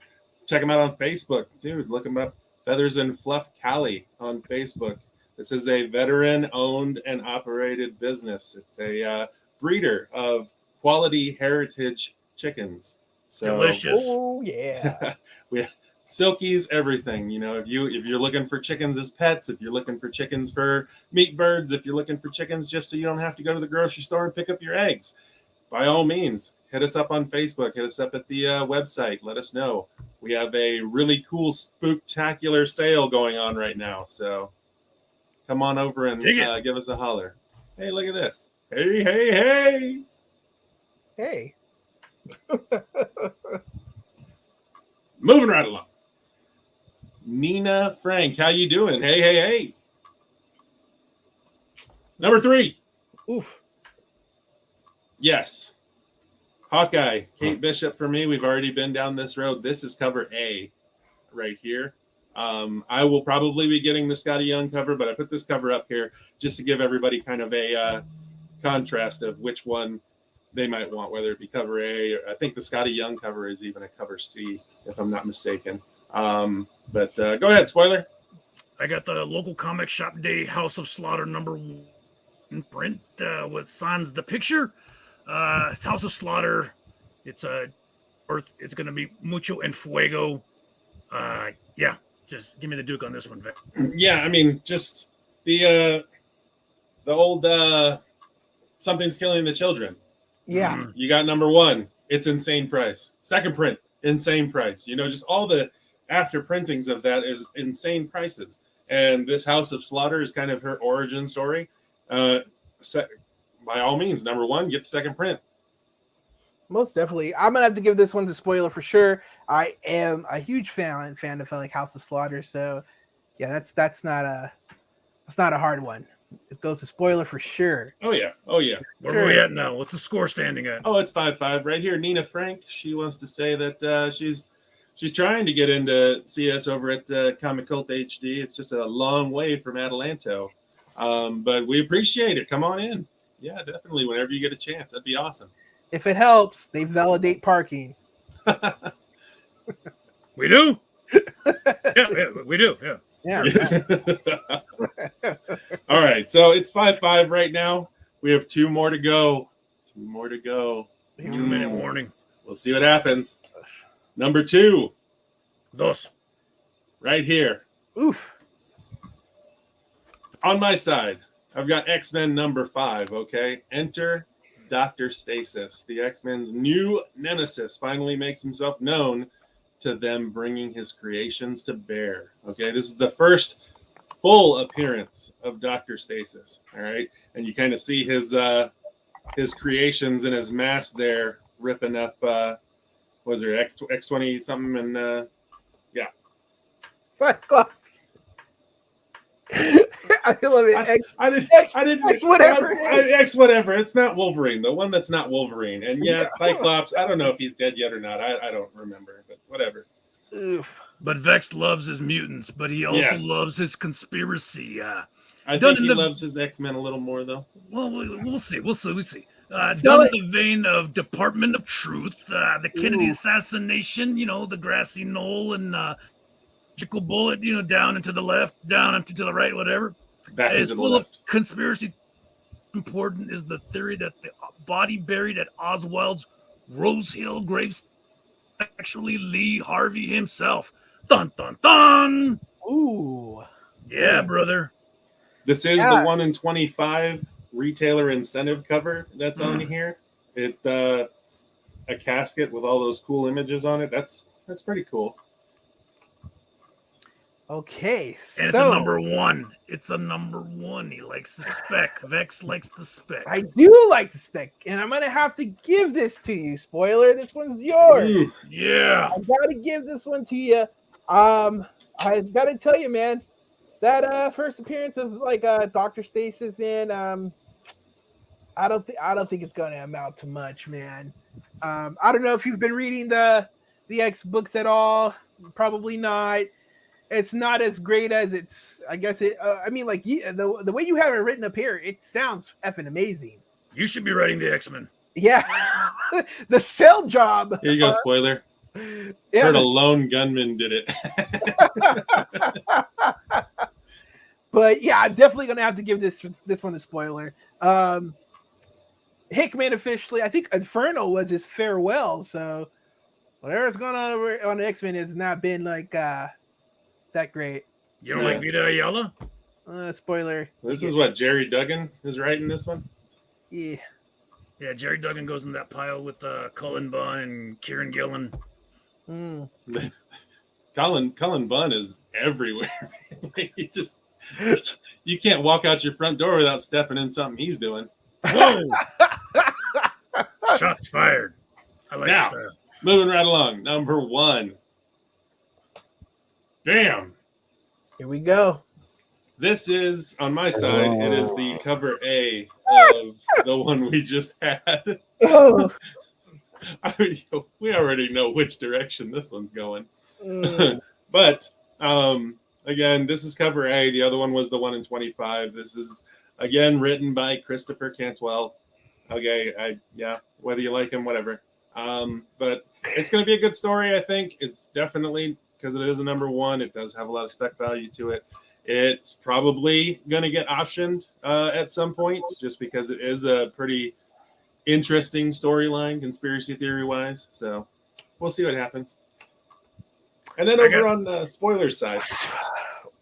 Check them out on Facebook. Dude, look them up. Feathers and Fluff Cali on Facebook. This is a veteran-owned and operated business. It's a breeder of quality heritage chickens. So, Delicious. Oh yeah. Silkies, everything. If you're looking for chickens as pets, if you're looking for chickens for meat birds, if you're looking for chickens just so you don't have to go to the grocery store and pick up your eggs, by all means, hit us up on Facebook, hit us up at the website, let us know. We have a really cool spooktacular sale going on right now, so come on over and give us a holler. Hey, look at this. Hey. Hey. Moving right along. Nina Frank, how you doing? Hey. Number 3. Oof. Yes. Hawkeye, Kate Bishop for me. We've already been down this road. This is cover A right here. I will probably be getting the Scotty Young cover, but I put this cover up here just to give everybody kind of a contrast of which one they might want, whether it be cover A, or I think the Scotty Young cover is even a cover C, if I'm not mistaken. But go ahead, spoiler. I got the local comic shop day House of Slaughter #1 print with sans the picture. It's House of Slaughter. It's it's gonna be Mucho en Fuego. Yeah, just give me the Duke on this one, Vic. Yeah, I mean, just the old Something's Killing the Children. Yeah. You got #1. It's insane price. Second print, insane price. Just all the after printings of that is insane prices. And this House of Slaughter is kind of her origin story. By all means, #1, get the second print. Most definitely. I'm gonna have to give this one to spoiler for sure. I am a huge fan of like House of Slaughter, so yeah, that's not a hard one. It goes to spoiler for sure. Oh yeah. Where are we at now? What's the score standing at? Oh, it's 5-5 right here. Nina Frank, she wants to say that she's trying to get into CS over at Comic Cult HD. It's just a long way from Atalanto, but we appreciate it. Come on in. Yeah, definitely. Whenever you get a chance, that'd be awesome. If it helps, they validate parking. We do. Yeah, we do. Yeah. Yeah. All right, so it's 5-5 right now. We have 2 more to go. 2-minute warning. We'll see what happens. #2. Dos. Right here. Oof. On my side, I've got X-Men #5, okay? Enter Dr. Stasis. The X-Men's new nemesis finally makes himself known to them, bringing his creations to bear. Okay, this is the first full appearance of Dr. Stasis. All right, and you kind of see his creations in his mask there, ripping up. Was there X20 something? And yeah, Cyclops. I love it. I didn't. X whatever. X whatever. It's not Wolverine. The one that's not Wolverine. And yeah, Cyclops. I don't know if he's dead yet or not. I don't remember. But whatever. Oof. But Vex loves his mutants, but he also loves his conspiracy. I think he loves his X-Men a little more, though. Well, we'll see. Done in the vein of Department of Truth, the Kennedy assassination, the grassy knoll and Chickle bullet, down and to the left, down and to the right, whatever. Back is into the full left. of conspiracy. Important is the theory that the body buried at Oswald's Rose Hill graves actually Lee Harvey himself. Dun dun dun. Ooh. Yeah, brother. This is the 1 in 25 retailer incentive cover that's on here. It a casket with all those cool images on it. That's pretty cool. Okay, And it's a number 1. It's a number 1. He likes the spec. Vex likes the spec. I do like the spec, and I'm gonna have to give this to you. Spoiler: this one's yours. Ooh, yeah. I gotta give this one to you. I gotta tell you, man, that first appearance of like Dr. Stasis, man. I don't think it's gonna amount to much, man. I don't know if you've been reading the X books at all. Probably not. It's not as great as it's. I guess it. I mean, like the way you have it written up here, it sounds effing amazing. You should be writing the X-Men. Yeah, the cell job. here you go, spoiler. Yeah, Heard a lone gunman did it. but yeah, I'm definitely gonna have to give this one a spoiler. Hickman officially, I think Inferno was his farewell. So whatever's going on over on the X-Men has not been like that great. You don't like Vita Ayala? Spoiler. This is what Jerry Duggan is writing this one. Yeah. Yeah, Jerry Duggan goes in that pile with Cullen Bunn and Kieran Gillen. Mm. Cullen Bunn is everywhere. He just you can't walk out your front door without stepping in something he's doing. Whoa! Shots fired. I like Now, that. Moving right along, number 1. Damn. Here we go. This is, on my side, it is the cover A of the one we just had. Oh. We already know which direction this one's going. Mm. But, again, this is cover A. The other one was the 1 in 25. This is, again, written by Christopher Cantwell. Okay, whether you like him, whatever. But it's going to be a good story, I think. It's definitely, because it is a number 1, it does have a lot of spec value to it. It's probably going to get optioned at some point, just because it is a pretty interesting storyline, conspiracy theory-wise. So we'll see what happens. And then over on the spoilers side.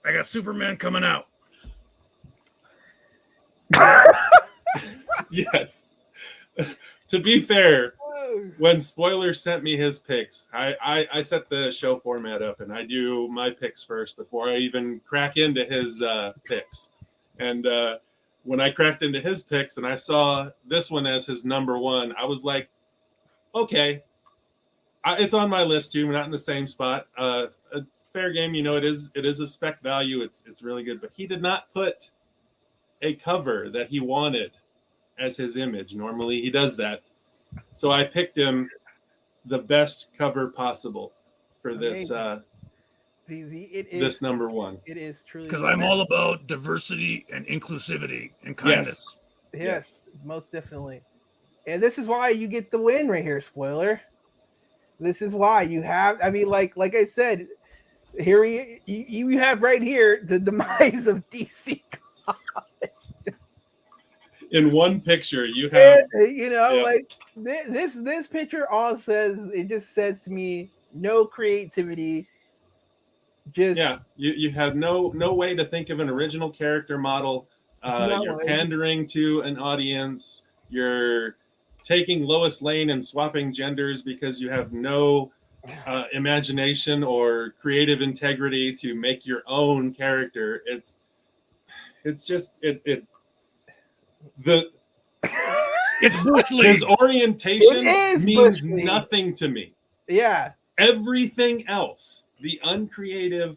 I got Superman coming out. Yes. To be fair, when Spoiler sent me his picks, I set the show format up and I do my picks first before I even crack into his picks. And when I cracked into his picks and I saw this one as his number 1, I was like, okay, it's on my list too. We're not in the same spot. A fair game, it is a spec value. It's really good, but he did not put a cover that he wanted as his image. Normally he does that. So I picked him the best cover possible for this this number 1. It is truly because I'm all about diversity and inclusivity and kindness. Yes, most definitely. And this is why you get the win right here, spoiler. This is why you have. I mean, like I said, here you have right here the demise of DC Comics. In one picture, you have, like this picture all says, it just says to me, no creativity. Just you have no way to think of an original character model. You're pandering to an audience. You're taking Lois Lane and swapping genders because you have no imagination or creative integrity to make your own character. It's just It's Bush League. His orientation means nothing to me. Yeah. Everything else, the uncreativeness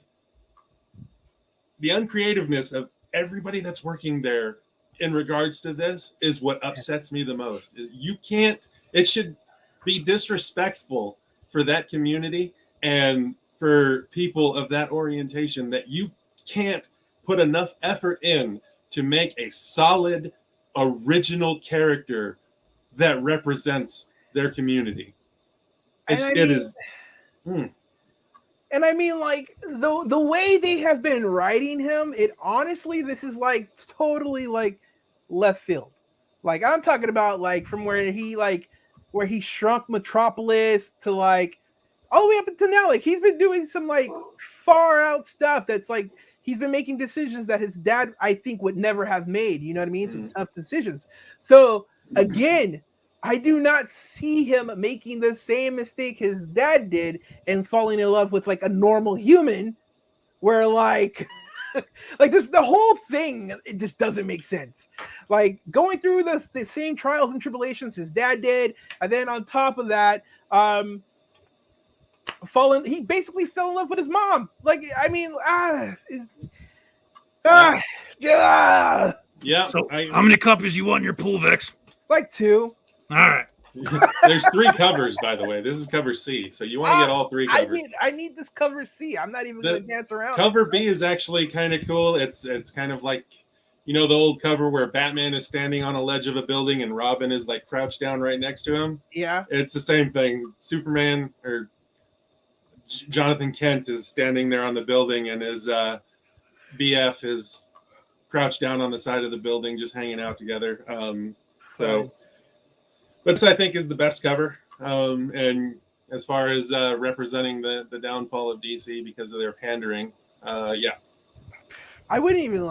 of everybody that's working there in regards to this is what upsets me the most. It should be disrespectful for that community and for people of that orientation that you can't put enough effort in to make a solid original character that represents their community. And I mean, like the way they have been writing him, it honestly, this is like totally like left field. Like I'm talking about like from where he shrunk Metropolis to like all the way up until now. Like he's been doing some like far out stuff that's like he's been making decisions that his dad, I think, would never have made. You know what I mean? Some tough decisions. So again, I do not see him making the same mistake his dad did and falling in love with like a normal human, where like like this the whole thing it just doesn't make sense. Like going through the same trials and tribulations his dad did, and then on top of that, he basically fell in love with his mom. Like I mean, yeah. Yeah. So, how many copies you want in your pool, Vex? Like 2. All right. There's 3 covers, by the way. This is cover C, so you want to get all 3 covers. I need this cover C. I'm not even going to dance around. Cover B is actually kind of cool. It's kind of like, you know, the old cover where Batman is standing on a ledge of a building and Robin is like crouched down right next to him. Yeah. It's the same thing. Superman or Jonathan Kent is standing there on the building, and his BF is crouched down on the side of the building, just hanging out together. But I think is the best cover. And as far as representing the downfall of DC because of their pandering, yeah. I wouldn't even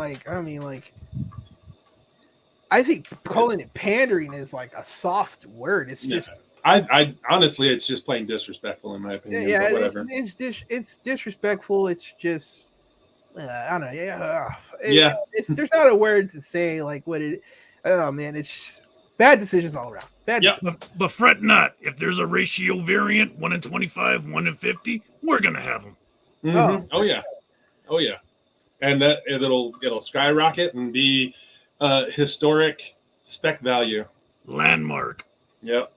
I think calling it pandering is like a soft word. It's just I honestly, it's just plain disrespectful in my opinion. Yeah, but whatever. It's disrespectful. It's just I don't know. Yeah, there's not a word to say like what it. Oh man, it's bad decisions all around. Bad. Yeah, but fret not. If there's a ratio variant, 1 in 25, 1 in 50, we're gonna have them. Mm-hmm. Oh yeah, and that it'll skyrocket and be historic spec value. Landmark. Yep.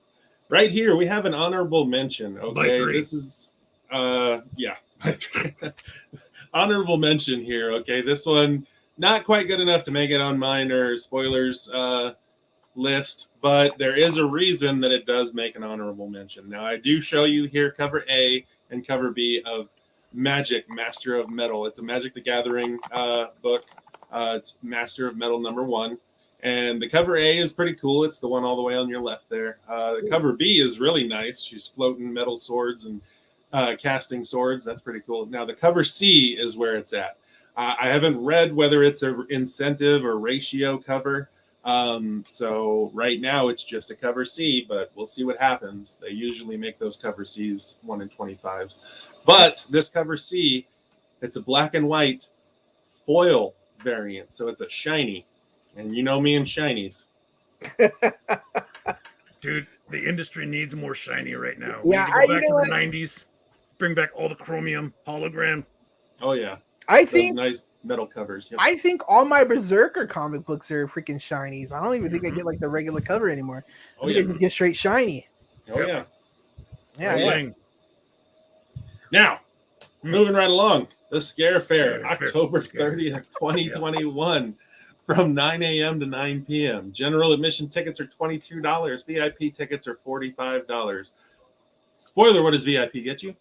Right here we have an honorable mention. Okay, this is honorable mention here. Okay, this one not quite good enough to make it on mine or spoilers list, but there is a reason that it does make an honorable mention. Now I do show you here cover A and cover B of Magic Master of Metal. It's a Magic the Gathering book. It's Master of Metal #1. And the cover A is pretty cool. It's the one all the way on your left there. The cover B is really nice. She's floating metal swords and casting swords. That's pretty cool. Now the cover C is where it's at. I haven't read whether it's an incentive or ratio cover. So right now it's just a cover C, but we'll see what happens. They usually make those cover Cs 1 in 25s. But this cover C, it's a black and white foil variant. So it's a shiny. And you know me and shinies. Dude, the industry needs more shiny right now. Yeah, we need to go back to the 90s. Bring back all the chromium, hologram. Oh, yeah. I think those nice metal covers. Yep. I think all my Berserker comic books are freaking shinies. I don't even think I get like the regular cover anymore. I think I can get straight shiny. Oh, yeah. Yeah. Now, moving right along, the Scare Fair, October 30th, 2021. From 9 a.m. to 9 p.m. General admission tickets are $22. VIP tickets are $45. Spoiler, what does VIP get you?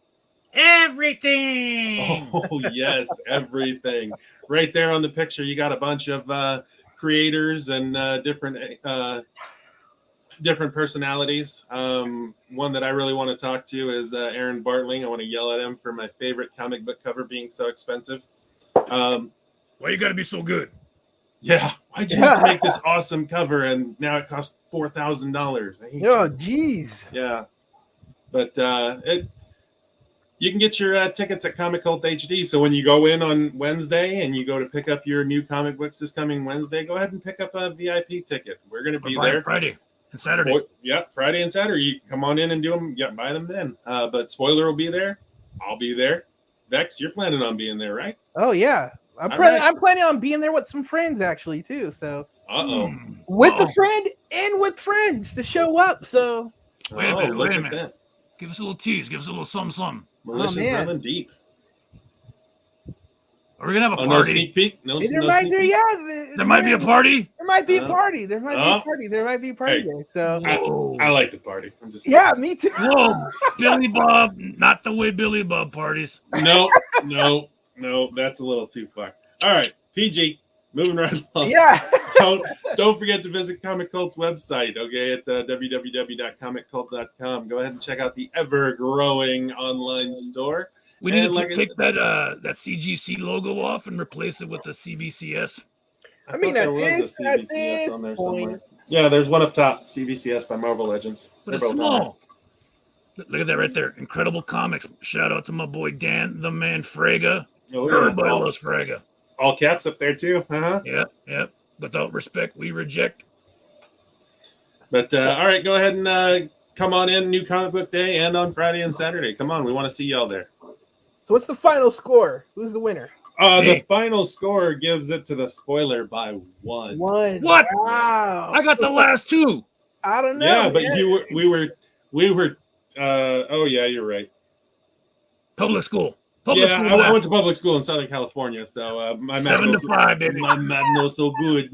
Everything! Oh, yes, everything. Right there on the picture, you got a bunch of creators and different personalities. One that I really want to talk to is Aaron Bartling. I want to yell at him for my favorite comic book cover being so expensive. Why you got to be so good? Yeah, why'd you have to make this awesome cover and now it costs $4,000? Oh, jeez. Yeah, but you can get your tickets at Comic Cult HD. So when you go in on Wednesday and you go to pick up your new comic books this coming Wednesday, go ahead and pick up a VIP ticket. We're going to be there Friday and Saturday. Friday and Saturday. You come on in and do them. Yeah, buy them then. But Spoiler will be there. I'll be there. Vex, you're planning on being there, right? Oh yeah. I'm planning on being there with some friends actually too. So with a friend and with friends to show up. So wait a minute. Give us a little tease. Give us a little something. Malicious running deep. Are we gonna have a party? No sneak peek. There might be a party. There might be a party. There might be a party there. So I like the party. I'm just me too. Whoa, Billy Bob, not the way Billy Bob parties. No, that's a little too far. All right, PG, moving right along. Yeah. Don't forget to visit Comic Cult's website, okay, at www.comiccult.com. Go ahead and check out the ever-growing online store. We need to take that CGC logo off and replace it with the CVCS. I mean, there was a CVCS on there somewhere. Yeah, there's one up top, CVCS by Marvel Legends. But They're it's both on small. Look at that right there. Incredible Comics. Shout out to my boy Dan, the man Frega. there. Oh, yeah. Everybody loves Frega. All caps up there too. Uh-huh. Yep. Without respect, we reject. But all right, go ahead and come on in. New Comic Book Day and on Friday and Saturday. Come on, we want to see y'all there. So what's the final score? Who's the winner? The final score gives it to the spoiler by 1. One. What? Wow. I got the last 2. I don't know. Yeah, but man. we were. Oh yeah, you're right. Public school. I went to public school in Southern California, so my math 7 to 5, baby. My math not so good.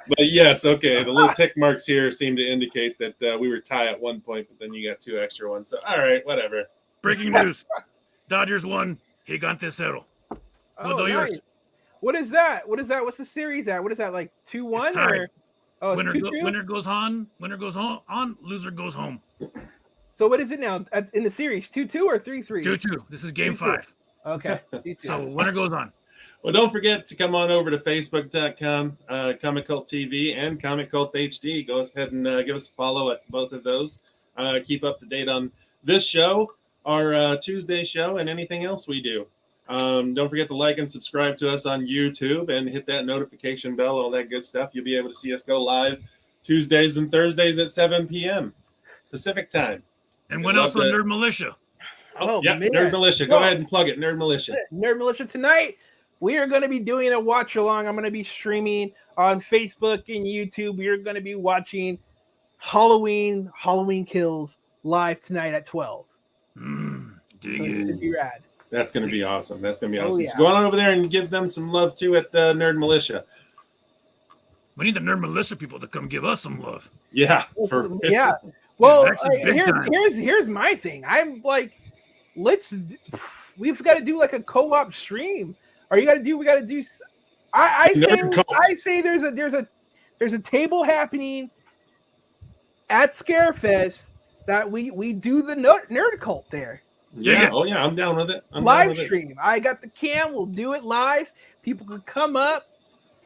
But yes, okay. The little tick marks here seem to indicate that we were tied at one point, but then you got 2 extra ones. So all right, whatever. Breaking news. Dodgers won. Gigante Cero. Oh, nice. What is that? What's the series at? What is that, like 2-1? Or Winner goes on. Winner goes on. Loser goes home. So what is it now in the series? 2-2 or 3-3? 2-2. This is game 5. Okay. So winner goes on. Well, don't forget to come on over to Facebook.com, Comic Cult TV, and Comic Cult HD. Go ahead and give us a follow at both of those. Keep up to date on this show, our Tuesday show, and anything else we do. Don't forget to like and subscribe to us on YouTube and hit that notification bell, all that good stuff. You'll be able to see us go live Tuesdays and Thursdays at 7 p.m. Pacific time. And when else on Nerd Militia? Oh yeah, man. Nerd Militia. Go ahead and plug it, Nerd Militia. Nerd Militia tonight. We are going to be doing a watch along. I'm going to be streaming on Facebook and YouTube. We are going to be watching Halloween Kills live tonight at 12. Be rad. That's going to be awesome. That's going to be awesome. Yeah. So go on over there and give them some love too at Nerd Militia. We need the Nerd Militia people to come give us some love. Yeah. Yeah. Well, here's my thing. I'm like, we've got to do like a co-op stream. We got to do. I say there's a table happening at Scarefest that we do the nerd cult there. Yeah. Oh yeah, I'm down with it. Live stream. I got the cam. We'll do it live. People could come up.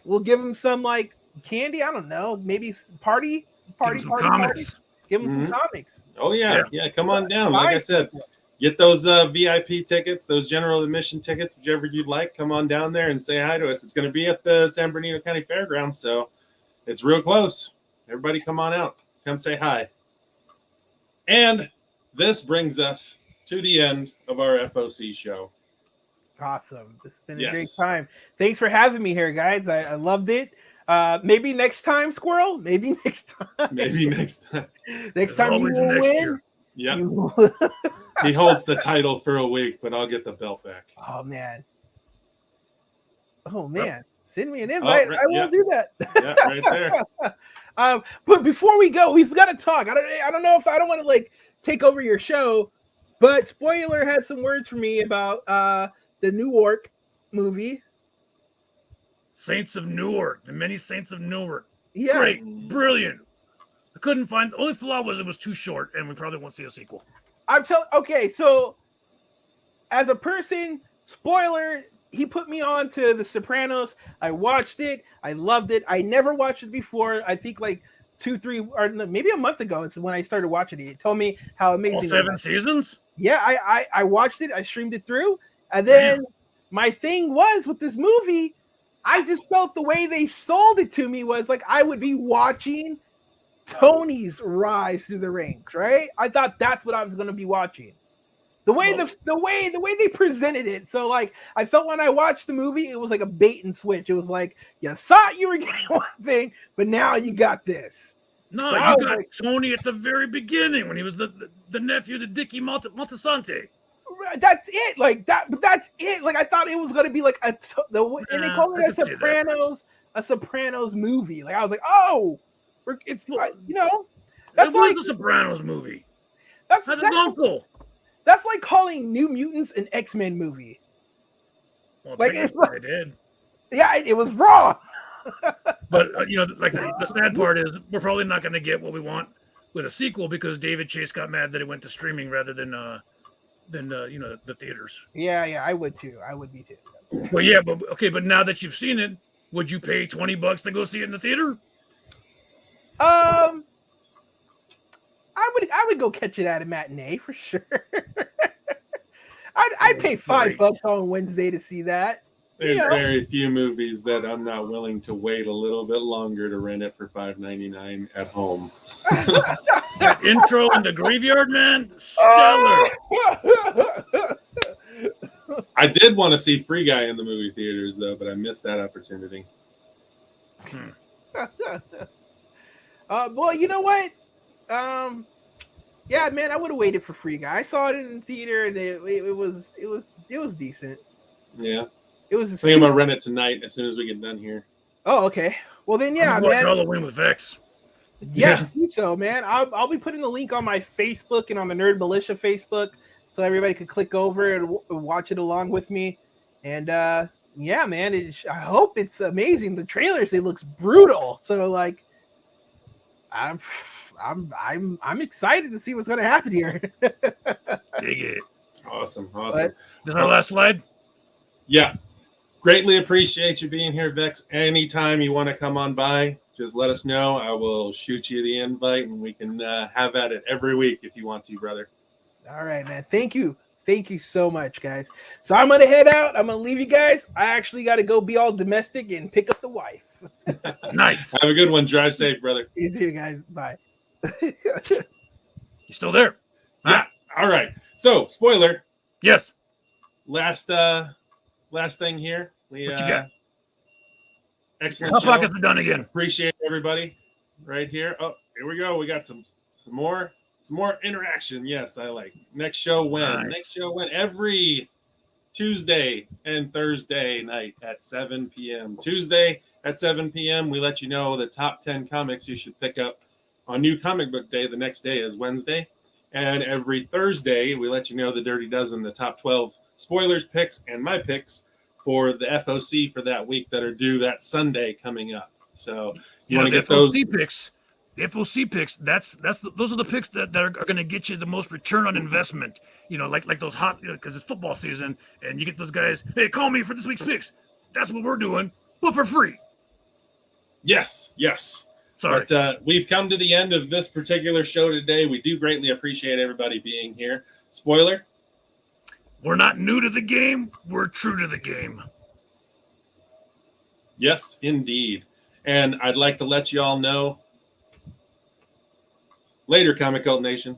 We'll give them some like candy. I don't know. Maybe party. Comics. Give them some comics. Oh yeah. Come on down. Like I said, get those VIP tickets, those general admission tickets, whichever you'd like. Come on down there and say hi to us. It's going to be at the San Bernardino County Fairgrounds, so it's real close. Everybody, come on out. Come say hi. And this brings us to the end of our FOC show. Awesome. It's been a great time. Thanks for having me here, guys. I loved it. Maybe next time, Squirrel. Maybe next time. Next time you will win. Year. Yeah. He holds the title for a week, but I'll get the belt back. Oh man. Send me an invite. I will do that. Yeah, right there. But before we go, we've got to talk. I don't know if I don't want to like take over your show, but Spoiler had some words for me about the Newark movie. Saints of Newark, the many Saints of Newark. Yeah. Great, brilliant. I couldn't find. The only flaw was it was too short, and we probably won't see a sequel. Okay, so as a person, Spoiler, he put me on to The Sopranos. I watched it. I loved it. I never watched it before. I think like 2-3 or maybe a month ago. It's when I started watching it. He told me how amazing. All 7 seasons? Yeah, I watched it. I streamed it through, and then my thing was with this movie. I just felt the way they sold it to me was like I would be watching Tony's rise through the ranks, right? I thought that's what I was going to be watching. The way they presented it. So like I felt when I watched the movie, it was like a bait and switch. It was like you thought you were getting one thing, but now you got this. No, you got Tony at the very beginning when he was the nephew to Dickie Montasante. That's it, like that. But that's it. Like I thought it was gonna be like and they called it a Sopranos movie. Like I was like, oh, it's that's like the Sopranos movie. That's his uncle. That's like calling New Mutants an X-Men movie. Well, like I did. Yeah, it was raw. But like the sad part is we're probably not going to get what we want with a sequel because David Chase got mad that it went to streaming rather than the theaters. Yeah, I would too. I would be too. Well, yeah, but now that you've seen it, Would you pay $20 to go see it in the theater? I would go catch it at a matinee for sure. I'd pay Great. $5 on Wednesday to see that. There's Yeah. very few movies that I'm not willing to wait a little bit longer to rent it for $5.99 at home. That intro in the graveyard, man, stellar. I did want to see Free Guy in the movie theaters though, but I missed that opportunity. Well, you know what? Yeah, man, I would have waited for Free Guy. I saw it in the theater, and it was decent. Yeah, It was. I think I'm gonna rent it tonight as soon as we get done here. Oh, okay. Well, then, yeah, I'm watching man. Halloween with Vex. Yeah, do so, man. I'll be putting the link on my Facebook and on the Nerd Militia Facebook, so everybody can click over and watch it along with me. And yeah, man, I hope it's amazing. The trailers, it looks brutal. So like, I'm excited to see what's gonna happen here. Dig it. Awesome. But- This is our last slide. Yeah, greatly appreciate you being here, Vex. Anytime you want to come on by, just let us know. I will shoot you the invite, and we can have at it every week if you want to, brother. All right, man. Thank you so much, guys. So I'm gonna head out. I'm gonna leave you guys. I actually got to go be all domestic and pick up the wife. Nice. Have a good one. Drive safe, brother. You too, guys. Bye. You still there? Yeah. All right. So, spoiler. Yes. Last thing here. What you got? Excellent Hot show. Pockets are done again. Appreciate everybody right here. Oh, here we go. We got some more interaction. Yes, I like. Next show when? Nice. Next show when? Every Tuesday and Thursday night at 7 p.m. Tuesday at 7 p.m. we let you know the top 10 comics you should pick up on New Comic Book Day. The next day is Wednesday. And every Thursday, we let you know the Dirty Dozen, the top 12 spoilers picks and my picks for the FOC for that week that are due that Sunday coming up. So you want to get those picks. The FOC picks. Those are the picks that are going to get you the most return on investment. You know, like those hot, because it's football season, and you get those guys. Hey, call me for this week's picks. That's what we're doing, but for free. Yes. Sorry. But we've come to the end of this particular show today. We do greatly appreciate everybody being here. Spoiler. We're not new to the game. We're true to the game. Yes, indeed. And I'd like to let you all know later, Comic Cult Nation.